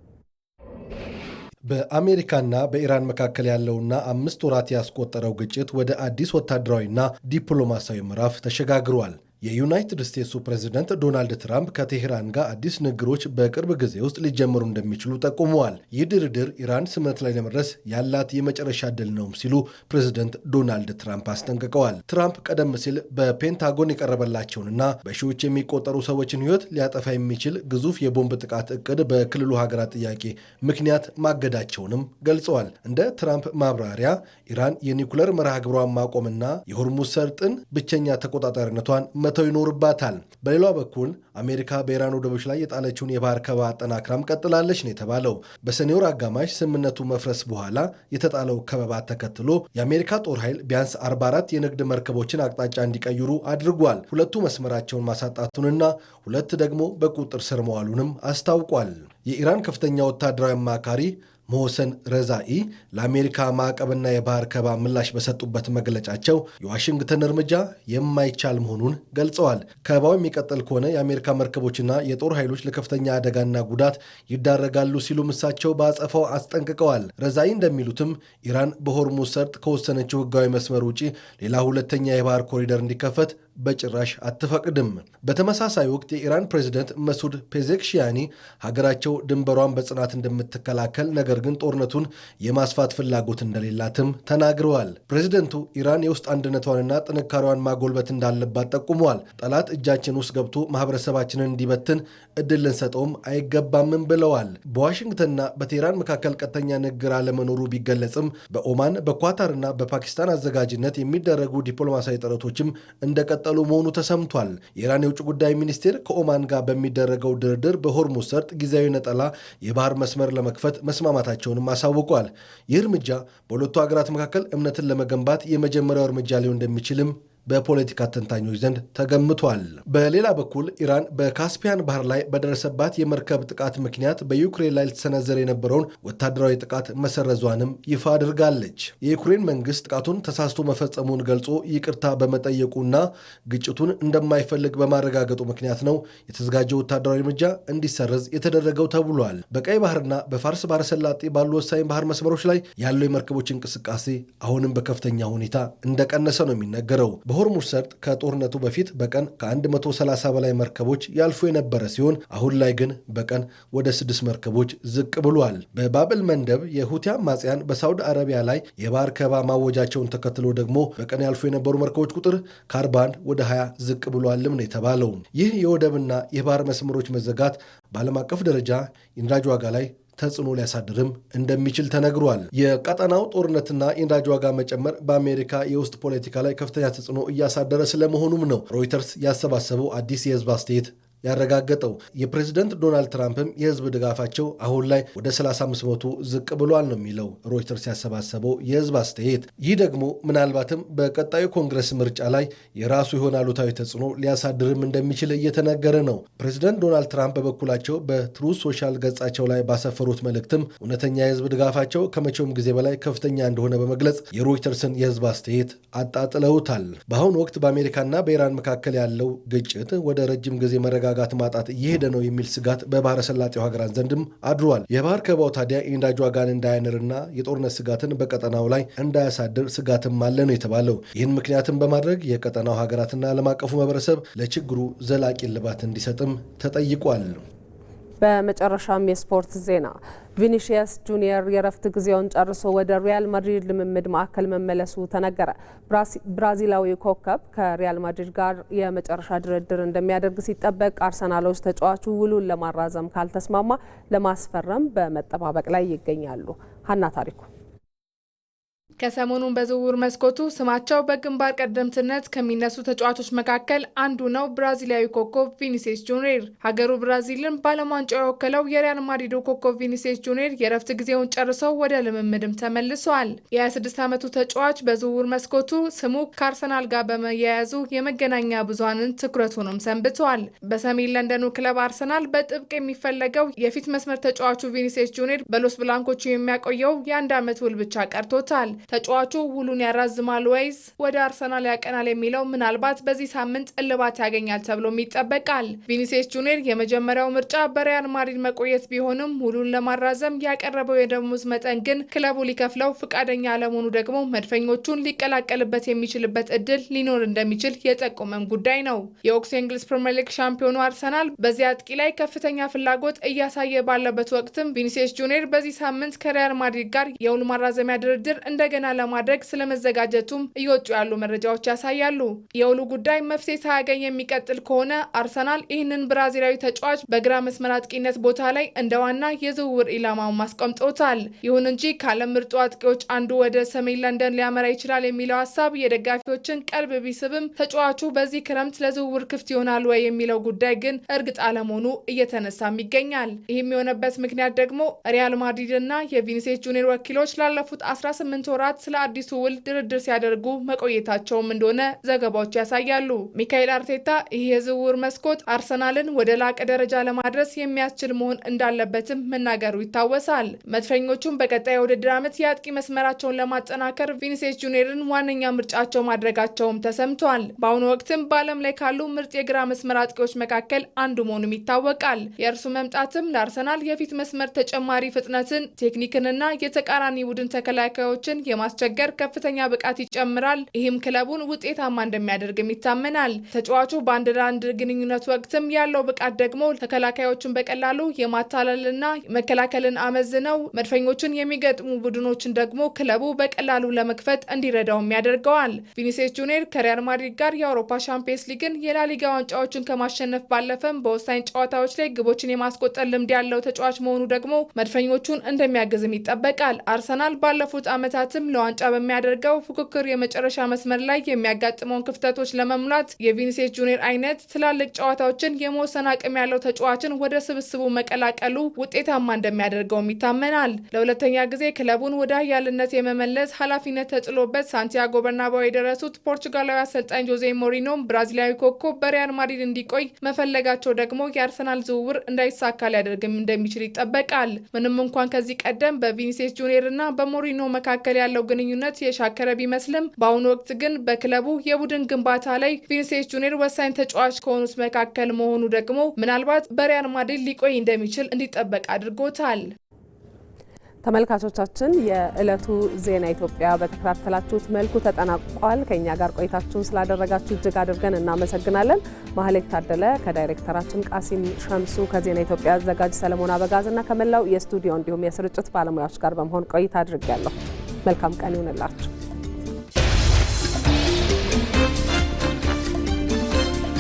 በአሜሪካና በኢራን መካከል ያለውና 5 ወራት ያስቆጠረው ግጭት ወደ አዲስ ወታደራዊና ዲፕሎማሲያዊ ምዕራፍ ተሸጋግሯል። የዩናይትድ ስቴትሱ ፕሬዝደንት ዶናልድ ትራምፕ ከቴሄራን ጋር አዲስ ንግግሮች በቅርብ ጊዜ ውስጥ ሊጀምሩ እንደሚችሉ ጠቁመዋል። ይህ ድርድር ኢራን ስምምነት ላይ ለመድረስ ያላት የመጨረሻ ዕድል ነውም ሲሉ ፕሬዝደንት ዶናልድ ትራምፕ አስጠንቅቀዋል። ትራምፕ ቀደም ሲል በፔንታጎን የቀረበላቸውንና በሺዎች የሚቆጠሩ ሰዎችን ሕይወት ሊያጠፋ የሚችል ግዙፍ የቦምብ ጥቃት እቅድ በክልሉ ሀገራት ጥያቄ ምክንያት ማገዳቸውንም ገልጸዋል። እንደ ትራምፕ ማብራሪያ ኢራን የኒውክለር መርሃ ግብሯን ማቆምና የሆርሙዝ ሰርጥን ብቸኛ ተቆጣጣሪነቷን መተው ይኖርባታል። በሌላ በኩል አሜሪካ በኢራን ወደቦች ላይ የጣለችውን የባህር ከበባ አጠናክራም ቀጥላለች ነው የተባለው። በሰኔ ወር አጋማሽ ስምምነቱ መፍረስ በኋላ የተጣለው ከበባ ተከትሎ የአሜሪካ ጦር ኃይል ቢያንስ 44 የንግድ መርከቦችን አቅጣጫ እንዲቀይሩ አድርጓል። 2 መስመራቸውን ማሳጣቱንና 2 ደግሞ በቁጥጥር ስር መዋሉንም አስታውቋል። የኢራን ከፍተኛ ወታደራዊ አማካሪ ሞሰን ረዛኢ ለአሜሪካ ማዕቀብና የባህር ከበባ ምላሽ በሰጡበት መግለጫቸው የዋሽንግተን እርምጃ የማይቻል መሆኑን ገልጸዋል። ከበባው የሚቀጥል ከሆነ የአሜሪካ መርከቦችና የጦር ኃይሎች ለከፍተኛ አደጋና ጉዳት ይዳረጋሉ ሲሉ እሳቸው በአጸፋው አስጠንቅቀዋል። ረዛኢ እንደሚሉትም ኢራን በሆርሙዝ ሰርጥ ከወሰነችው ሕጋዊ መስመር ውጪ ሌላ ሁለተኛ የባህር ኮሪደር እንዲከፈት በጭራሽ አትፈቅድም። በተመሳሳይ ወቅት የኢራን ፕሬዝደንት መሱድ ፔዜክሺያኒ ሀገራቸው ድንበሯን በጽናት እንደምትከላከል ነገር ግን ጦርነቱን የማስፋት ፍላጎት እንደሌላትም ተናግረዋል። ፕሬዝደንቱ ኢራን የውስጥ አንድነቷንና ጥንካሬዋን ማጎልበት እንዳለባት ጠቁመዋል። ጠላት እጃችን ውስጥ ገብቶ ማህበረሰባችንን እንዲበትን እድል ልንሰጠውም አይገባምም ብለዋል። በዋሽንግተንና በቴህራን መካከል ቀጥተኛ ንግግር አለመኖሩ ቢገለጽም በኦማን በኳታርና በፓኪስታን አዘጋጅነት የሚደረጉ ዲፕሎማሲያዊ ጥረቶችም እንደቀጠሉ መሆኑ ተሰምቷል። የኢራን የውጭ ጉዳይ ሚኒስቴር ከኦማን ጋር በሚደረገው ድርድር በሆርሙዝ ሰርጥ ጊዜያዊ ነጠላ የባህር መስመር ለመክፈት መስማማታቸውንም አሳውቋል። ይህ እርምጃ በሁለቱ ሀገራት መካከል እምነትን ለመገንባት የመጀመሪያው እርምጃ ሊሆን እንደሚችልም በፖለቲካ ተንታኞች ዘንድ ተገምቷል። በሌላ በኩል ኢራን በካስፒያን ባህር ላይ በደረሰባት የመርከብ ጥቃት ምክንያት በዩክሬን ላይ ልትሰነዘር የነበረውን ወታደራዊ ጥቃት መሰረዟንም ይፋ አድርጋለች። የዩክሬን መንግስት ጥቃቱን ተሳስቶ መፈጸሙን ገልጾ ይቅርታ በመጠየቁና ግጭቱን እንደማይፈልግ በማረጋገጡ ምክንያት ነው የተዘጋጀው ወታደራዊ እርምጃ እንዲሰረዝ የተደረገው ተብሏል። በቀይ ባህርና በፋርስ ባህረ ሰላጤ ባሉ ወሳኝ ባህር መስመሮች ላይ ያለው የመርከቦች እንቅስቃሴ አሁንም በከፍተኛ ሁኔታ እንደቀነሰ ነው የሚነገረው። በሆርሙዝ ሰርጥ ከጦርነቱ በፊት በቀን ከ130 በላይ መርከቦች ያልፉ የነበረ ሲሆን አሁን ላይ ግን በቀን ወደ 6 መርከቦች ዝቅ ብሏል። በባብል መንደብ የሁቲ አማጽያን በሳውዲ አረቢያ ላይ የባህር ከበባ ማወጃቸውን ተከትሎ ደግሞ በቀን ያልፉ የነበሩ መርከቦች ቁጥር ከ41 ወደ 20 ዝቅ ብሏልም ነው የተባለው። ይህ የወደብና የባህር መስመሮች መዘጋት በዓለም አቀፍ ደረጃ የነዳጅ ዋጋ ላይ ተጽዕኖ ሊያሳድርም እንደሚችል ተነግሯል። የቀጠናው ጦርነትና የነዳጅ ዋጋ መጨመር በአሜሪካ የውስጥ ፖለቲካ ላይ ከፍተኛ ተጽዕኖ እያሳደረ ስለመሆኑም ነው ሮይተርስ ያሰባሰበው አዲስ የህዝብ አስተያየት ያረጋገጠው። የፕሬዝደንት ዶናልድ ትራምፕም የህዝብ ድጋፋቸው አሁን ላይ ወደ 35 በመቶ ዝቅ ብሏል ነው የሚለው ሮይተርስ ያሰባሰበው የህዝብ አስተያየት። ይህ ደግሞ ምናልባትም በቀጣዩ ኮንግረስ ምርጫ ላይ የራሱ የሆነ አሉታዊ ተጽዕኖ ሊያሳድርም እንደሚችል እየተነገረ ነው። ፕሬዝደንት ዶናልድ ትራምፕ በበኩላቸው በትሩዝ ሶሻል ገጻቸው ላይ ባሰፈሩት መልእክትም እውነተኛ የህዝብ ድጋፋቸው ከመቼውም ጊዜ በላይ ከፍተኛ እንደሆነ በመግለጽ የሮይተርስን የህዝብ አስተያየት አጣጥለውታል። በአሁኑ ወቅት በአሜሪካና በኢራን መካከል ያለው ግጭት ወደ ረጅም ጊዜ መረጋጋት ማጣት እየሄደ ነው የሚል ስጋት በባህረ ሰላጤው ሀገራት ዘንድም አድሯል። የባህር ከበባው ታዲያ የነዳጅ ዋጋን እንዳያንርና የጦርነት ስጋትን በቀጠናው ላይ እንዳያሳድር ስጋትም አለ ነው የተባለው። ይህን ምክንያትም በማድረግ የቀጠናው ሀገራትና ዓለም አቀፉ ማህበረሰብ ለችግሩ ዘላቂ እልባት እንዲሰጥም ተጠይቋል። በመጨረሻም የስፖርት ዜና ቪኒሺየስ ጁኒየር የረፍት ጊዜውን ጨርሶ ወደ ሪያል ማድሪድ ልምምድ ማዕከል መመለሱ ተነገረ። ብራዚላዊ ኮከብ ከሪያል ማድሪድ ጋር የመጨረሻ ድርድር እንደሚያደርግ ሲጠበቅ፣ አርሰናሎች ተጫዋቹ ውሉን ለማራዘም ካልተስማማ ለማስፈረም በመጠባበቅ ላይ ይገኛሉ። ሀና ታሪኩ ከሰሞኑን በዝውውር መስኮቱ ስማቸው በግንባር ቀደምትነት ከሚነሱ ተጫዋቾች መካከል አንዱ ነው ብራዚላዊ ኮከብ ቪኒሲየስ ጁኒየር። ሀገሩ ብራዚልን በዓለም ዋንጫ የወከለው የሪያል ማድሪዱ ኮከብ ቪኒሲየስ ጁኒየር የረፍት ጊዜውን ጨርሰው ወደ ልምምድም ተመልሰዋል። የ26 ዓመቱ ተጫዋች በዝውውር መስኮቱ ስሙ ከአርሰናል ጋር በመያያዙ የመገናኛ ብዙሃንን ትኩረት ሆኖም ሰንብተዋል። በሰሜን ለንደኑ ክለብ አርሰናል በጥብቅ የሚፈለገው የፊት መስመር ተጫዋቹ ቪኒሲየስ ጁኒየር በሎስ ብላንኮቹ የሚያቆየው የ1 ዓመት ውል ብቻ ቀርቶታል። ተጫዋቹ ውሉን ያራዝማል ወይስ ወደ አርሰናል ያቀናል የሚለው ምናልባት በዚህ ሳምንት እልባት ያገኛል ተብሎም ይጠበቃል። ቪኒሲየስ ጁኒየር የመጀመሪያው ምርጫ በሪያል ማድሪድ መቆየት ቢሆንም ውሉን ለማራዘም ያቀረበው የደሞዝ መጠን ግን ክለቡ ሊከፍለው ፍቃደኛ አለመሆኑ ደግሞ መድፈኞቹን ሊቀላቀልበት የሚችልበት እድል ሊኖር እንደሚችል የጠቆመም ጉዳይ ነው። የኦክስ የእንግሊዝ ፕሪሚየር ሊግ ሻምፒዮኑ አርሰናል በዚህ አጥቂ ላይ ከፍተኛ ፍላጎት እያሳየ ባለበት ወቅትም ቪኒሲየስ ጁኒየር በዚህ ሳምንት ከሪያል ማድሪድ ጋር የውል ማራዘሚያ ድርድር እንደገና ለማድረግ ስለመዘጋጀቱም እየወጡ ያሉ መረጃዎች ያሳያሉ። የውሉ ጉዳይ መፍትሄ ሳያገኝ የሚቀጥል ከሆነ አርሰናል ይህንን ብራዚላዊ ተጫዋች በግራ መስመር አጥቂነት ቦታ ላይ እንደ ዋና የዝውውር ኢላማውን ማስቀምጦታል። ይሁን እንጂ ከዓለም ምርጡ አጥቂዎች አንዱ ወደ ሰሜን ለንደን ሊያመራ ይችላል የሚለው ሀሳብ የደጋፊዎችን ቀልብ ቢስብም ተጫዋቹ በዚህ ክረምት ለዝውውር ክፍት ይሆናል ወይ የሚለው ጉዳይ ግን እርግጥ አለመሆኑ እየተነሳም ይገኛል። ይህም የሆነበት ምክንያት ደግሞ ሪያል ማድሪድ እና የቪኒሲየስ ጁኒየር ወኪሎች ላለፉት 18 ወራት ስለ አዲሱ ውል ድርድር ሲያደርጉ መቆየታቸውም እንደሆነ ዘገባዎች ያሳያሉ። ሚካኤል አርቴታ ይህ የዝውውር መስኮት አርሰናልን ወደ ላቀ ደረጃ ለማድረስ የሚያስችል መሆን እንዳለበትም መናገሩ ይታወሳል። መድፈኞቹም በቀጣይ የውድድር ዓመት የአጥቂ መስመራቸውን ለማጠናከር ቪኒሲየስ ጁኒየርን ዋነኛ ምርጫቸው ማድረጋቸውም ተሰምቷል። በአሁኑ ወቅትም በዓለም ላይ ካሉ ምርጥ የግራ መስመር አጥቂዎች መካከል አንዱ መሆኑም ይታወቃል። የእርሱ መምጣትም ለአርሰናል የፊት መስመር ተጨማሪ ፍጥነትን፣ ቴክኒክንና የተቃራኒ ቡድን ተከላካዮችን የማስቸገር ከፍተኛ ብቃት ይጨምራል። ይህም ክለቡን ውጤታማ እንደሚያደርግም ይታመናል። ተጫዋቹ በአንድ ለአንድ ግንኙነት ወቅትም ያለው ብቃት ደግሞ ተከላካዮችን በቀላሉ የማታለልና መከላከልን አመዝነው መድፈኞችን የሚገጥሙ ቡድኖችን ደግሞ ክለቡ በቀላሉ ለመክፈት እንዲረዳውም ያደርገዋል። ቪኒሲየስ ጁኒየር ከሪያል ማድሪድ ጋር የአውሮፓ ሻምፒየንስ ሊግን የላሊጋ ዋንጫዎችን ከማሸነፍ ባለፈም በወሳኝ ጨዋታዎች ላይ ግቦችን የማስቆጠር ልምድ ያለው ተጫዋች መሆኑ ደግሞ መድፈኞቹን እንደሚያግዝም ይጠበቃል። አርሰናል ባለፉት ዓመታትም ለዋንጫ በሚያደርገው ፉክክር የመጨረሻ መስመር ላይ የሚያጋጥመውን ክፍተቶች ለመሙላት የቪኒሲየስ ጁኒየር አይነት ትላልቅ ጨዋታዎችን የመወሰን አቅም ያለው ተጫዋችን ወደ ስብስቡ መቀላቀሉ ውጤታማ እንደሚያደርገውም ይታመናል። ለሁለተኛ ጊዜ ክለቡን ወደ ኃያልነት የመመለስ ኃላፊነት ተጥሎበት ሳንቲያጎ በርናባው የደረሱት ፖርቹጋላዊ አሰልጣኝ ጆዜ ሞሪኖም ብራዚላዊ ኮከብ በሪያል ማድሪድ እንዲቆይ መፈለጋቸው ደግሞ የአርሰናል ዝውውር እንዳይሳካ ሊያደርግም እንደሚችል ይጠበቃል። ምንም እንኳን ከዚህ ቀደም በቪኒሲየስ ጁኒየር እና በሞሪኖ መካከል ያለው ግንኙነት የሻከረ ቢመስልም በአሁኑ ወቅት ግን በክለቡ የቡድን ግንባታ ላይ ቪኒሲየስ ጁኒየር ወሳኝ ተጫዋች ከሆኑት መካከል መሆኑ ደግሞ ምናልባት በሪያል ማድሪድ ሊቆይ እንደሚችል እንዲጠበቅ አድርጎታል። ተመልካቾቻችን የዕለቱ ዜና ኢትዮጵያ በተከታተላችሁት መልኩ ተጠናቋል። ከኛ ጋር ቆይታችሁን ስላደረጋችሁ እጅግ አድርገን እናመሰግናለን። ማህሌት ታደለ ከዳይሬክተራችን ቃሲም ሸምሱ ከዜና ኢትዮጵያ አዘጋጅ ሰለሞን አበጋዝና ከመላው የስቱዲዮ እንዲሁም የስርጭት ባለሙያዎች ጋር በመሆን ቆይታ አድርጌያለሁ። መልካም ቀን ይሁንላችሁ።